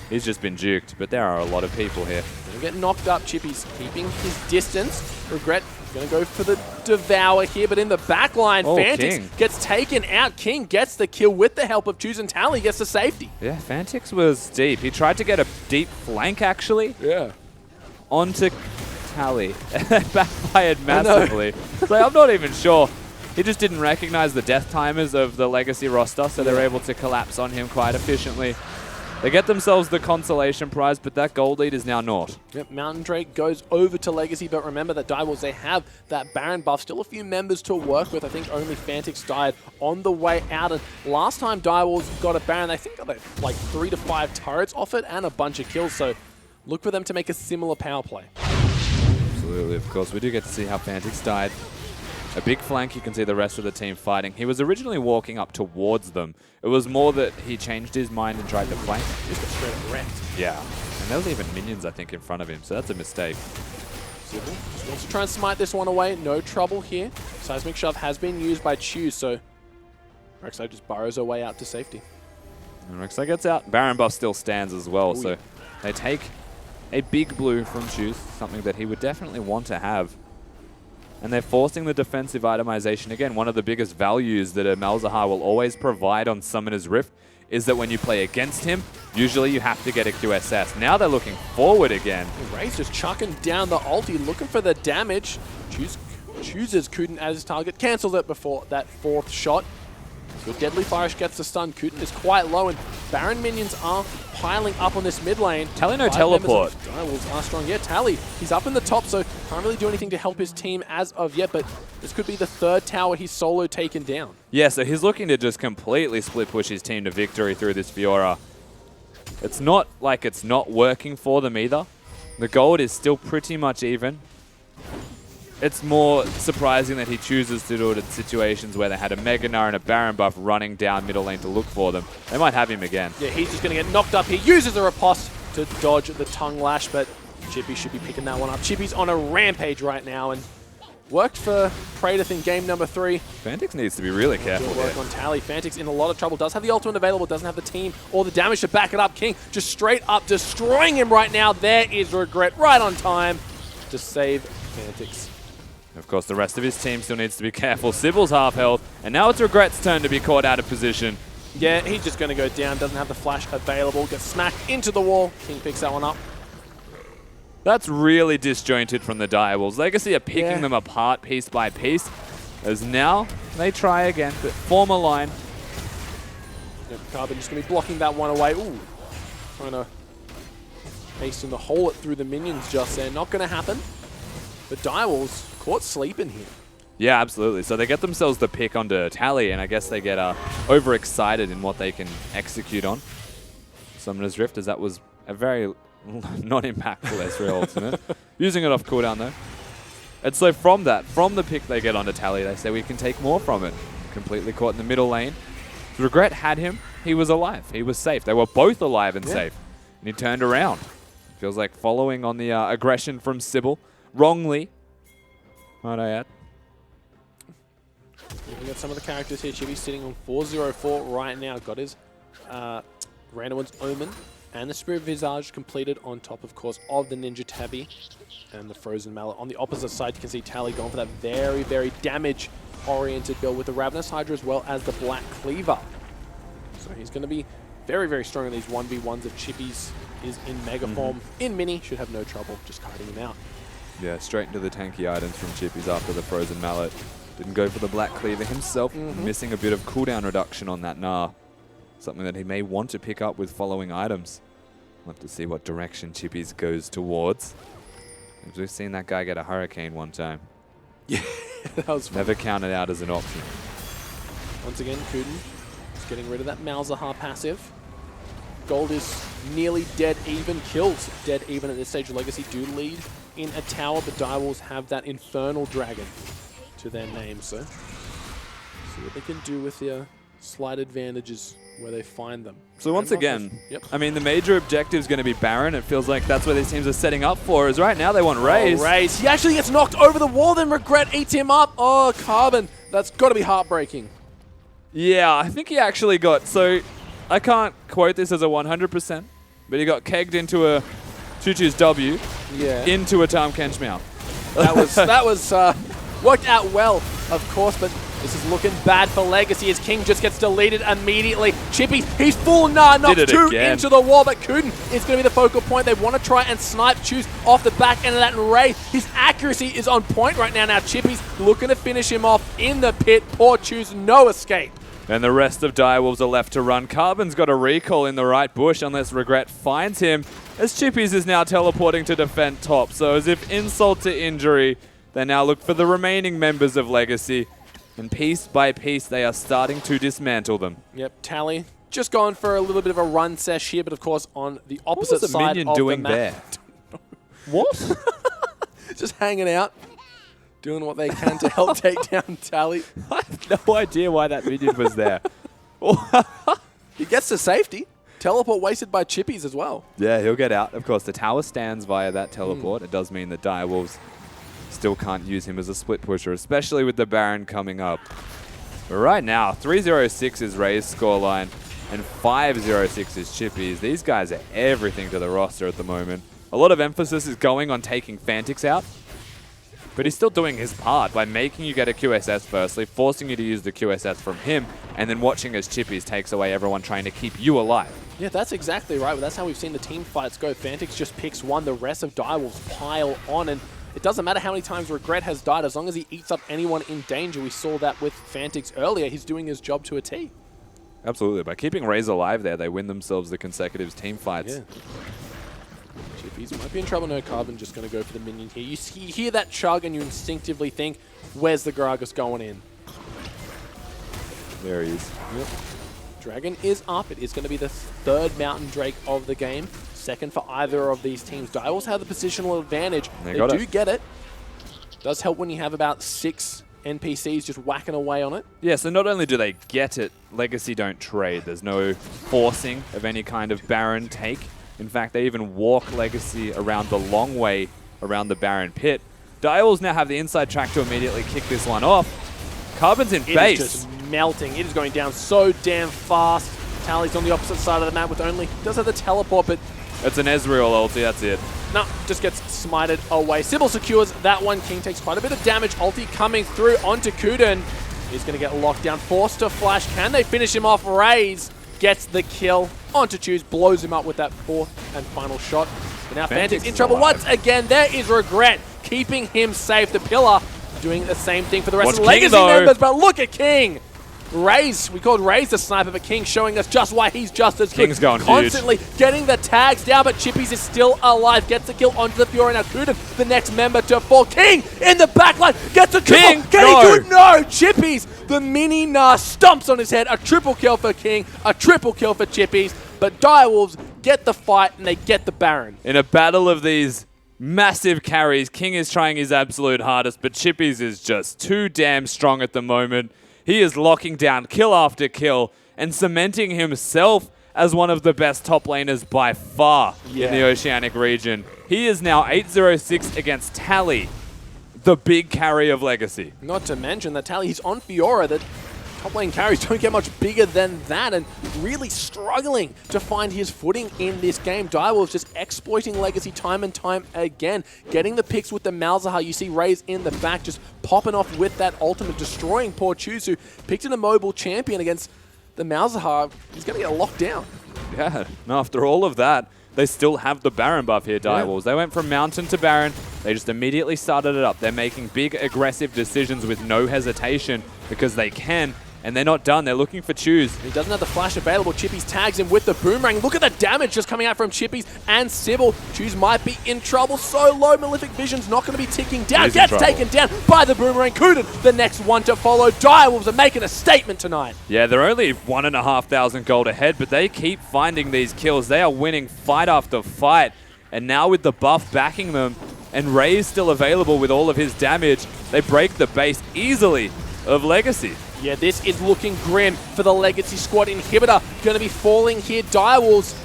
He's just been juked, but there are a lot of people here. Gonna get knocked up. Chippy's keeping his distance. Regret gonna go for the Devour here, but in the back line, Fantix gets taken out. King gets the kill with the help of Choose, and Tally gets the safety. Yeah, Fantix was deep. He tried to get a deep flank, actually. Yeah. Onto Tally. Backfired massively. So I'm not even sure. He just didn't recognize the death timers of the Legacy roster, so they're able to collapse on him quite efficiently. They get themselves the consolation prize, but that gold lead is now naught. Yep, Mountain Drake goes over to Legacy, but remember that Direwolves, they have that Baron buff. Still a few members to work with. I think only Fantix died on the way out. And last time Direwolves got a Baron, I think got like 3 to 5 turrets off it and a bunch of kills. So look for them to make a similar power play. Absolutely, of course. We do get to see how Fantix died. A big flank, you can see the rest of the team fighting. He was originally walking up towards them. It was more that he changed his mind and tried to flank. Just got straight up wrecked. Yeah. And there was even minions, I think, in front of him, so that's a mistake. Sybil just wants to try and smite this one away. No trouble here. Seismic Shove has been used by Choose, so Rek'Sai just burrows her way out to safety. And Rek'Sai gets out. Baron buff still stands as well, so they take a big blue from Choose, something that he would definitely want to have. And they're forcing the defensive itemization. Again, one of the biggest values that a Malzahar will always provide on Summoner's Rift is that when you play against him, usually you have to get a QSS. Now they're looking forward again. Ray's just chucking down the ulti, looking for the damage. Chooses Kuden as his target, cancels it before that 4th shot. So Deadly Firish gets the stun. Kooten is quite low, and Baron minions are piling up on this mid lane. Tally no teleport. Direwolves are strong. Yeah, Tally, he's up in the top, so can't really do anything to help his team as of yet, but this could be the third tower he's solo taken down. Yeah, so he's looking to just completely split push his team to victory through this Fiora. It's not like it's not working for them either. The gold is still pretty much even. It's more surprising that he chooses to do it in situations where they had a Mega Gnar and a Baron buff running down middle lane to look for them. They might have him again. Yeah, he's just going to get knocked up. He uses a riposte to dodge the tongue lash, but Chippy should be picking that one up. Chippy's on a rampage right now and worked for Praedyth in game number 3. Fantix needs to be really careful. Work on Tally. Fantix in a lot of trouble. Does have the ultimate available. Doesn't have the team or the damage to back it up. King just straight up destroying him right now. There is Regret right on time to save Fantix. Of course, the rest of his team still needs to be careful. Sybil's half health, and now it's Regret's turn to be caught out of position. Yeah, he's just going to go down. Doesn't have the flash available. Gets smacked into the wall. King picks that one up. That's really disjointed from the Direwolves. Legacy are picking them apart piece by piece, as now they try again, but form a line. Yep, Carbon just going to be blocking that one away. Ooh, trying to paste in the hole it through the minions just there. Not going to happen. But Direwolves caught sleeping here. Yeah, absolutely. So they get themselves the pick onto Tally, and I guess they get overexcited in what they can execute on. Summoner's Rift, as that was a very non-impactful Ezreal ultimate. Using it off cooldown, though. And so from that, from the pick they get onto Tally, they say we can take more from it. Completely caught in the middle lane. Regret had him. He was alive. He was safe. They were both alive and safe. And he turned around. Feels like following on the aggression from Sybil. Wrongly, might I add. We got some of the characters here. Chibi's sitting on 404 right now. Got his Randuin's Omen and the Spirit Visage completed on top, of course, of the Ninja Tabby and the Frozen Mallet. On the opposite side, you can see Tally going for that very, very damage-oriented build with the Ravenous Hydra as well as the Black Cleaver. So he's going to be very, very strong in these 1v1s if Chippy's is in Mega form. In Mini, should have no trouble just kiting him out. Yeah, straight into the tanky items from Chippy's after the Frozen Mallet. Didn't go for the Black Cleaver himself, missing a bit of cooldown reduction on that Gnar. Something that he may want to pick up with following items. We'll have to see what direction Chippy's goes towards. We've seen that guy get a Hurricane one time. Yeah, that was fun. Never counted out as an option. Once again, Kooten is getting rid of that Malzahar passive. Gold is nearly dead even. Kills dead even at this stage. Legacy do lead in a tower, but Direwolves have that Infernal Dragon to their name, so see what they can do with their slight advantages where they find them. So once again, I mean, the major objective is going to be Baron. It feels like that's where these teams are setting up for, is right now they want Raze. Oh, Raze. He actually gets knocked over the wall, then Regret eats him up. Oh, Carbon. That's got to be heartbreaking. Yeah, I think he actually got, so I can't quote this as a 100%, but he got kegged into a Choo-Choo's W into a Tahm Kench mouth. That was worked out well, of course, but this is looking bad for Legacy as King just gets deleted immediately. Chippy, he's full Gnar, knocks two into the wall, but Kooten is going to be the focal point. They want to try and snipe Choose off the back end of that, and Ray, his accuracy is on point right now. Now Chippy's looking to finish him off in the pit. Poor Choose, no escape. And the rest of Direwolves are left to run. Carbon's got a recall in the right bush unless Regret finds him, as Chippies is now teleporting to defend top. So as if insult to injury, they now look for the remaining members of Legacy. And piece by piece, they are starting to dismantle them. Yep, Tally just going for a little bit of a run sesh here, but of course on the opposite side of the map. There? What? Just hanging out, doing what they can to help take down Tally. I have no idea why that minion was there. He gets to safety. Teleport wasted by Chippies as well. Yeah, he'll get out. Of course, the tower stands via that teleport. It does mean that Direwolves still can't use him as a split pusher, especially with the Baron coming up. But right now, 306 is Ray's scoreline, and 506 is Chippies. These guys are everything to the roster at the moment. A lot of emphasis is going on taking Fantix out, but he's still doing his part by making you get a QSS firstly, forcing you to use the QSS from him, and then watching as Chippies takes away everyone trying to keep you alive. Yeah, that's exactly right. But that's how we've seen the team fights go. Fantix just picks one. The rest of Direwolves pile on, and it doesn't matter how many times Regret has died, as long as he eats up anyone in danger. We saw that with Fantix earlier. He's doing his job to a T. Absolutely. By keeping Raze alive there, they win themselves the consecutive team fights. Yeah. Chippies might be in trouble. No, Carbon just going to go for the minion here. You hear that chug and you instinctively think, where's the Gragas going in? There he is. Yep. Dragon is up. It is going to be the third Mountain Drake of the game. Second for either of these teams. Direwolves have the positional advantage. They do get it. Does help when you have about 6 NPCs just whacking away on it. Yeah, so not only do they get it, Legacy don't trade. There's no forcing of any kind of Baron take. In fact, they even walk Legacy around the long way around the Baron pit. Direwolves now have the inside track to immediately kick this one off. Carbon's in base. It is just melting. It is going down so damn fast. Tally's on the opposite side of the map with only... does have the teleport, but... it's an Ezreal ulti, that's it. No, just gets smited away. Sybil secures that one. King takes quite a bit of damage. Ulti coming through onto Kuden. He's going to get locked down. Forced to flash. Can they finish him off? Raze gets the kill. Onto Choose. Blows him up with that 4th and final shot. But now Fantix in trouble once again. There is Regret. Keeping him safe. The Pillar doing the same thing for the rest of the Legacy members. But look at King. Raze, we called Raze the sniper, but King showing us just why he's just as good. King's going constantly huge. Getting the tags down, but Chippies is still alive. Gets the kill onto the Fury. Now Kuden, the next member to fall. King in the backline gets a kill. Can he do it? No! Chippies, the mini stomps on his head. A triple kill for King, a triple kill for Chippies. But Direwolves get the fight and they get the Baron. In a battle of these massive carries, King is trying his absolute hardest, but Chippies is just too damn strong at the moment. He is locking down kill after kill and cementing himself as one of the best top laners by far in the Oceanic region. He is now 8-0-6 against Tally, the big carry of Legacy. Not to mention that Tally, he's on Fiora, that top lane carries don't get much bigger than that, and really struggling to find his footing in this game. Direwolves just exploiting Legacy time and time again, getting the picks with the Malzahar. You see Raze in the back just popping off with that ultimate, destroying poor Choose, who picked an immobile champion against the Malzahar. He's going to get locked down. Yeah, and after all of that, they still have the Baron buff here, Direwolves. They went from Mountain to Baron. They just immediately started it up. They're making big, aggressive decisions with no hesitation because they can. And they're not done. They're looking for Choose. He doesn't have the flash available. Chippies tags him with the boomerang. Look at the damage just coming out from Chippies and Sybil. Choose might be in trouble. So low, Malefic Vision's not going to be ticking down. Gets taken down by the boomerang. Kuden, the next one to follow. Direwolves are making a statement tonight. Yeah, they're only 1,500 gold ahead, but they keep finding these kills. They are winning fight after fight. And now with the buff backing them, and Raze still available with all of his damage, they break the base easily of Legacy. Yeah, this is looking grim for the Legacy squad. Inhibitor going to be falling here. Direwolves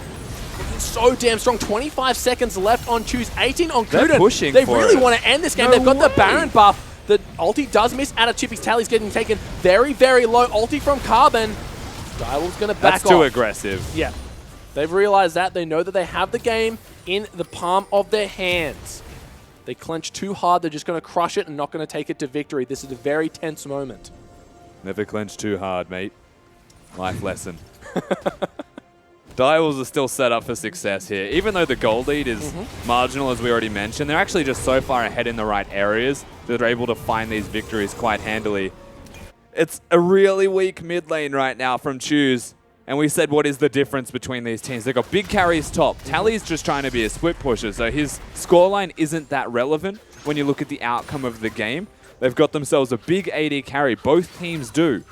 looking so damn strong. 25 seconds left on Choose. 18 on Kuden. They're pushing They for really it. want to end this game. They've got the Baron buff. The ulti does miss out of Chippies. Tally's getting taken very, very low. Ulti from Carbon. Direwolves going to back off. That's too aggressive. Yeah. They've realized that. They know that they have the game in the palm of their hands. They clench too hard. They're just going to crush it and not going to take it to victory. This is a very tense moment. Never clench too hard, mate. Life lesson. Direwolves are still set up for success here. Even though the gold lead is marginal, as we already mentioned, they're actually just so far ahead in the right areas that they're able to find these victories quite handily. It's a really weak mid lane right now from Choose. And we said, what is the difference between these teams? They've got big carries top. Tally's just trying to be a split pusher, so his scoreline isn't that relevant when you look at the outcome of the game. They've got themselves a big AD carry. Both teams do.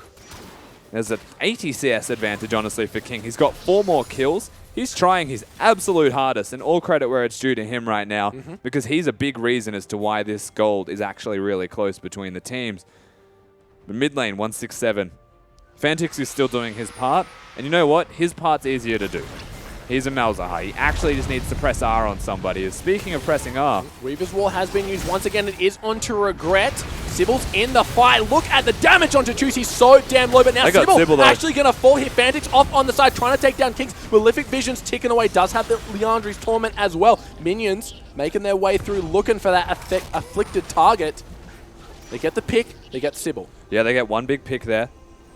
There's an 80 CS advantage, honestly, for King. He's got 4 more kills. He's trying his absolute hardest, and all credit where it's due to him right now, because he's a big reason as to why this gold is actually really close between the teams. But mid lane, 167. Fantix is still doing his part, and you know what? His part's easier to do. He's a Malzahar. He actually just needs to press R on somebody. Speaking of pressing R, Reaver's Wall has been used once again. It is onto Regret. Sybil's in the fight. Look at the damage onto Choose. He's so damn low, but now Sybil actually going to fall. Hit Fantix off on the side, trying to take down Kings. Malefic Vision's ticking away. Does have the Leandri's Torment as well. Minions making their way through, looking for that afflicted target. They get the pick. They get Sybil. Yeah, they get one big pick there.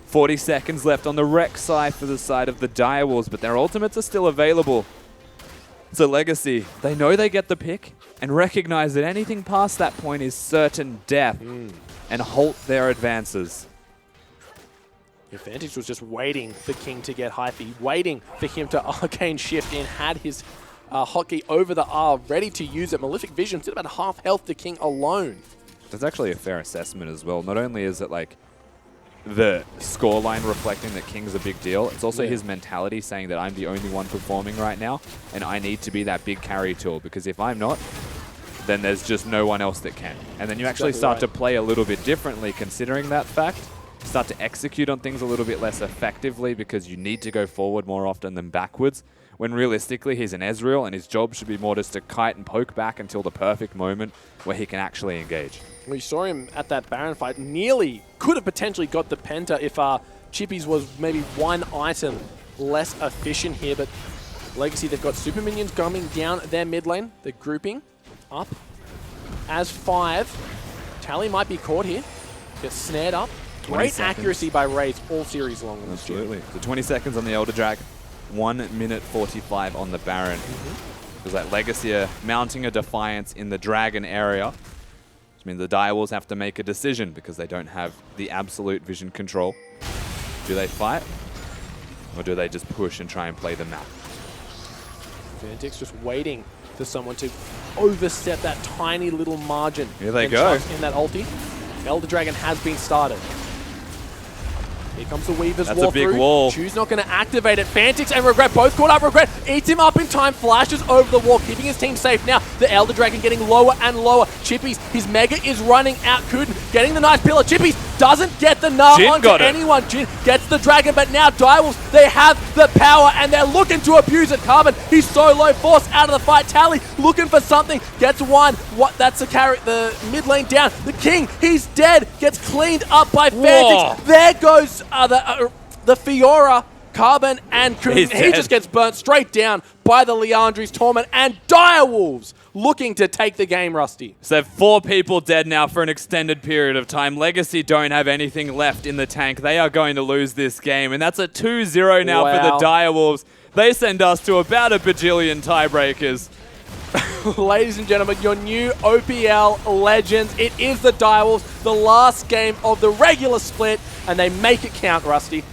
40 seconds left on the Rek'Sai for the side of the Direwolves, but their ultimates are still available. So Legacy, they know they get the pick, and recognize that anything past that point is certain death and halt their advances. Advantage was just waiting for King to get hyphy, waiting for him to arcane shift in, had his hotkey over the R, ready to use it. Malefic Vision, still about half health to King alone. That's actually a fair assessment as well. Not only is it like the scoreline reflecting that King's a big deal, it's also his mentality saying that I'm the only one performing right now, and I need to be that big carry tool, because if I'm not, then there's just no one else that can. And then you actually start to play a little bit differently considering that fact. Start to execute on things a little bit less effectively because you need to go forward more often than backwards, when realistically he's an Ezreal and his job should be more just to kite and poke back until the perfect moment where he can actually engage. We saw him at that Baron fight, nearly could have potentially got the Penta if Chippies was maybe one item less efficient here, but Legacy, they've got super minions coming down their mid lane. They're grouping up as 5. Tally might be caught here. Gets snared up. Great accuracy by Raze all series long. Absolutely. So 20 seconds on the Elder Drag, 1 minute 45 on the Baron. Because that Legacy are mounting a defiance in the Dragon area, which means the Direwolves have to make a decision because they don't have the absolute vision control. Do they fight? Or do they just push and try and play the map? Fnatic's just waiting for someone to overstep that tiny little margin. Here they go. In that ulti. Elder Dragon has been started. Here comes the Weaver's That's wall a big through. wall. Chu's not going to activate it. Fantix and Regret both caught up. Regret eats him up in time, flashes over the wall, keeping his team safe now. The Elder Dragon getting lower and lower. Chippies, his Mega is running out. Kuden getting the nice pillar. Chippies doesn't get the Gnar onto anyone. Jin gets the Dragon, but now Direwolves, they have the power and they're looking to abuse it. Carbon, he's so low, forced out of the fight. Tally looking for something, gets one. That's the carry, the mid lane down. The King, he's dead, gets cleaned up by Fantix. There goes the Fiora, Carbon, and Kuden. He just gets burnt straight down by the Liandry's Torment, and Direwolves looking to take the game, Rusty. So 4 people dead now for an extended period of time. Legacy don't have anything left in the tank. They are going to lose this game, and that's a 2-0 now for the Direwolves. They send us to about a bajillion tiebreakers. Ladies and gentlemen, your new OPL legends. It is the Direwolves, the last game of the regular split, and they make it count, Rusty.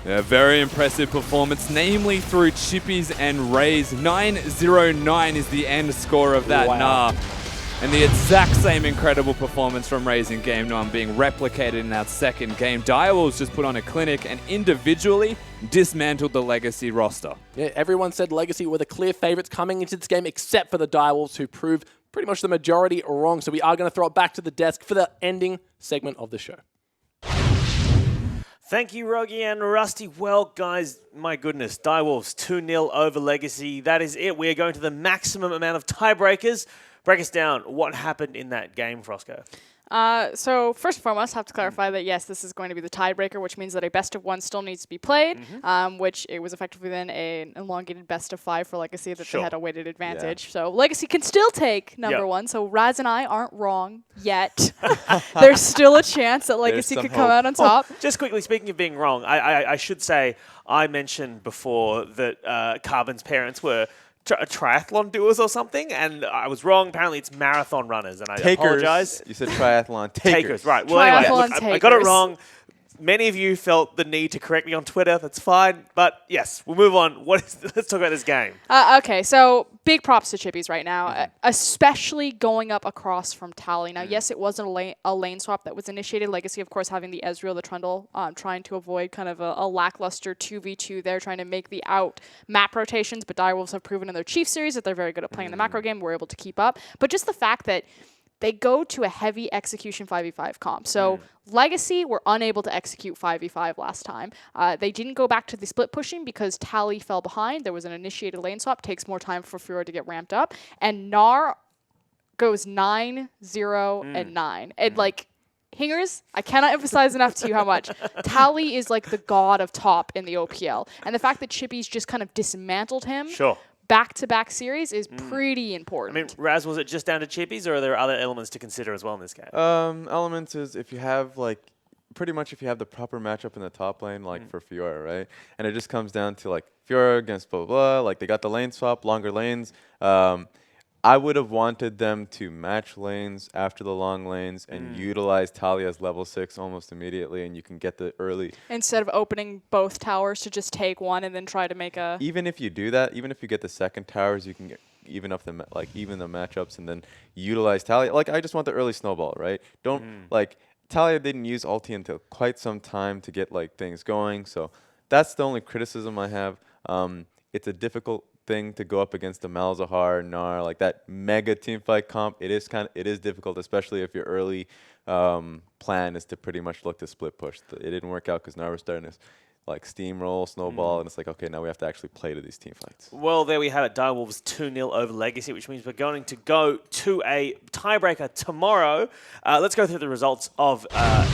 Yeah, very impressive performance, namely through Chippies and Raze. 9-0-9 is the end score of that Gnar. And the exact same incredible performance from Raze in Game 1 being replicated in that second game. Direwolves just put on a clinic and individually dismantled the Legacy roster. Yeah, everyone said Legacy were the clear favorites coming into this game, except for the Direwolves, who proved pretty much the majority wrong. So we are going to throw it back to the desk for the ending segment of the show. Thank you, Rogi and Rusty. Well, guys, my goodness, Direwolves 2-0 over Legacy. That is it. We are going to the maximum amount of tiebreakers. Break us down. What happened in that game, Frosco? So first and foremost, I have to clarify that yes, this is going to be the tiebreaker, which means that a best of 1 still needs to be played, which it was effectively then an elongated best of 5 for Legacy that they had a weighted advantage. Yeah. So Legacy can still take number 1. So Raz and I aren't wrong yet. There's still a chance that Legacy could come out on top. Just quickly, speaking of being wrong, I should say I mentioned before that Carbon's parents were triathlon doers or something, and I was wrong. Apparently it's marathon runners, and I apologize. You said triathlon takers. Right. Well, anyway, look, I got it wrong. Many of you felt the need to correct me on Twitter. That's fine. But yes, we'll move on. Let's talk about this game. Okay, so big props to Chippies right now, especially going up across from Tally. Now, yes, it wasn't a lane swap that was initiated. Legacy, of course, having the Ezreal, the Trundle, trying to avoid kind of a lackluster 2v2 there, trying to make the out map rotations. But Direwolves have proven in their Chief series that they're very good at playing the macro game. We're able to keep up. But just the fact that they go to a heavy execution 5v5 comp. So Legacy were unable to execute 5v5 last time. They didn't go back to the split pushing because Tally fell behind. There was an initiated lane swap. Takes more time for Fiora to get ramped up. And Gnar goes 9-0 and 9. And like, Hingers, I cannot emphasize enough to you how much Tally is like the god of top in the OPL. And the fact that Chippies just kind of dismantled him. Back-to-back series is pretty important. I mean, Raz, was it just down to Chippies, or are there other elements to consider as well in this game? Elements is if you have, like, pretty much if you have the proper matchup in the top lane, like for Fiora, right? And it just comes down to, like, Fiora against blah, blah, blah. Like, they got the lane swap, longer lanes. I would have wanted them to match lanes after the long lanes and utilize Talia's level 6 almost immediately, and you can get the early. Instead of opening both towers to just take one and then try to make a. Even if you do that, even if you get the second towers, you can get even the matchups and then utilize Talia. Like, I just want the early snowball, right? Don't like Talia didn't use ulti until quite some time to get like things going, so that's the only criticism I have. It's a difficult thing to go up against the Malzahar, Gnar, like that mega team fight comp. It is difficult, especially if your early plan is to pretty much look to split push. It didn't work out because Gnar was starting to like steamroll, snowball, and it's like, okay, now we have to actually play to these team fights. Well, there we have it. Direwolves 2-0 over Legacy, which means we're going to go to a tiebreaker tomorrow. Let's go through the results of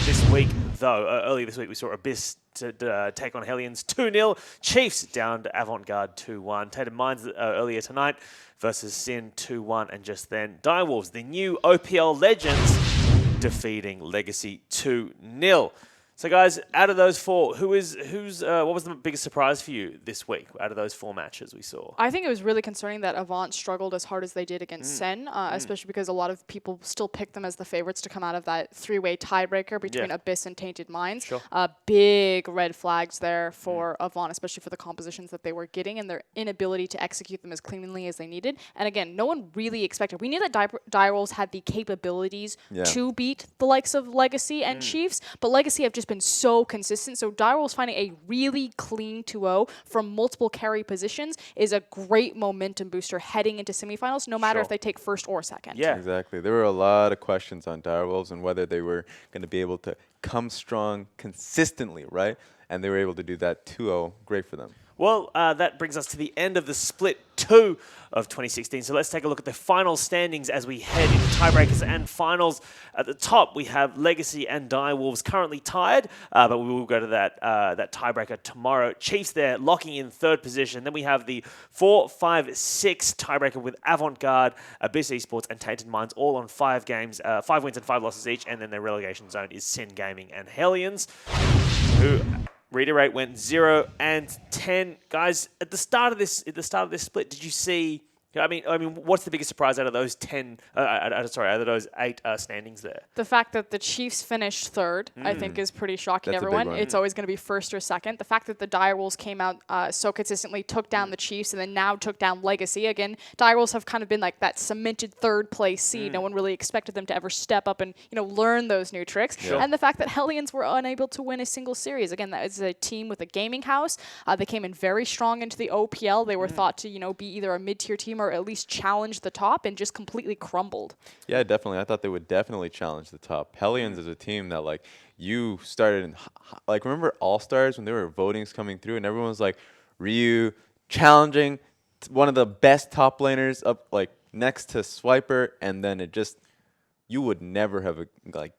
this week, though. Earlier this week, we saw Abyss to take on Hellions 2-0. Chiefs down to Avant-Garde 2-1. Tainted Minds earlier tonight versus Sin 2-1. And just then, Direwolves, the new OPL Legends, defeating Legacy 2-0. So, guys, out of those four, what was the biggest surprise for you this week out of those four matches we saw? I think it was really concerning that Avant struggled as hard as they did against Sen, especially because a lot of people still picked them as the favorites to come out of that three-way tiebreaker between Abyss and Tainted Minds. Sure. Big red flags there for Avant, especially for the compositions that they were getting and their inability to execute them as cleanly as they needed. And again, no one really expected. We knew that Direwolves had the capabilities to beat the likes of Legacy and Chiefs, but Legacy have just been so consistent. So Direwolves finding a really clean 2-0 from multiple carry positions is a great momentum booster heading into semifinals, no matter if they take first or second. Yeah, exactly. There were a lot of questions on Direwolves and whether they were going to be able to come strong consistently, right? And they were able to do that 2-0. Great for them. Well, that brings us to the end of the Split 2 of 2016. So let's take a look at the final standings as we head into tiebreakers and finals. At the top, we have Legacy and Direwolves currently tied, but we will go to that tiebreaker tomorrow. Chiefs there locking in third position. Then we have the 4-5-6 tiebreaker with Avant-Garde, Abyss Esports, and Tainted Minds all on 5 games, 5 wins and 5 losses each. And then their relegation zone is Sin Gaming and Hellions, who, reiterate, went 0-10. Guys, at the start of this split, did you see? I mean, what's the biggest surprise out of those 8 standings there? The fact that the Chiefs finished third, I think, is pretty shocking to everyone. It's always going to be first or second. The fact that the Direwolves came out so consistently, took down the Chiefs, and then now took down Legacy. Again, Direwolves have kind of been like that cemented third place seed. No one really expected them to ever step up and learn those new tricks. Sure. And the fact that Hellions were unable to win a single series. Again, that is a team with a gaming house. They came in very strong into the OPL. They were thought to be either a mid-tier team or at least challenge the top, and just completely crumbled. Yeah, definitely. I thought they would definitely challenge the top. Hellions is a team that, like, you started in, like, remember All-Stars when there were votings coming through and everyone was like, Ryu challenging one of the best top laners up, like, next to Swiper, and then it just, you would never have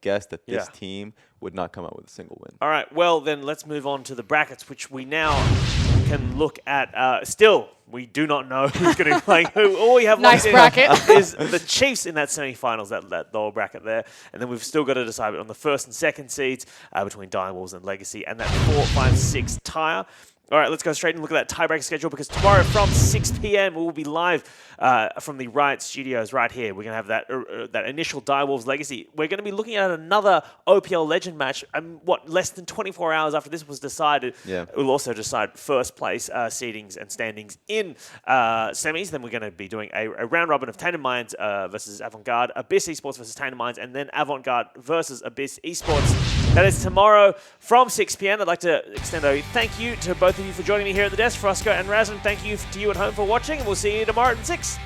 guessed that this team would not come out with a single win. All right, well, then let's move on to the brackets, which we now can look at. Still, we do not know who's going to be playing who. All we have nice bracket is the Chiefs in that semi-finals, that lower bracket there. And then we've still got to decide on the first and second seeds between Direwolves and Legacy, and that 4-5-6 tire. All right, let's go straight and look at that tiebreak schedule, because tomorrow from 6 p.m. we will be live from the Riot Studios right here. We're going to have that initial Direwolves Legacy. We're going to be looking at another OPL Legend match, less than 24 hours after this was decided. Yeah. We'll also decide first place seedings and standings in semis. Then we're going to be doing a round robin of Tainted Minds versus Avant-Garde, Abyss Esports versus Tainted Minds, and then Avant-Garde versus Abyss Esports. That is tomorrow from 6 p.m. I'd like to extend a thank you to both of you for joining me here at the desk. Frosco and Razin, thank you to you at home for watching, and we'll see you tomorrow at 6.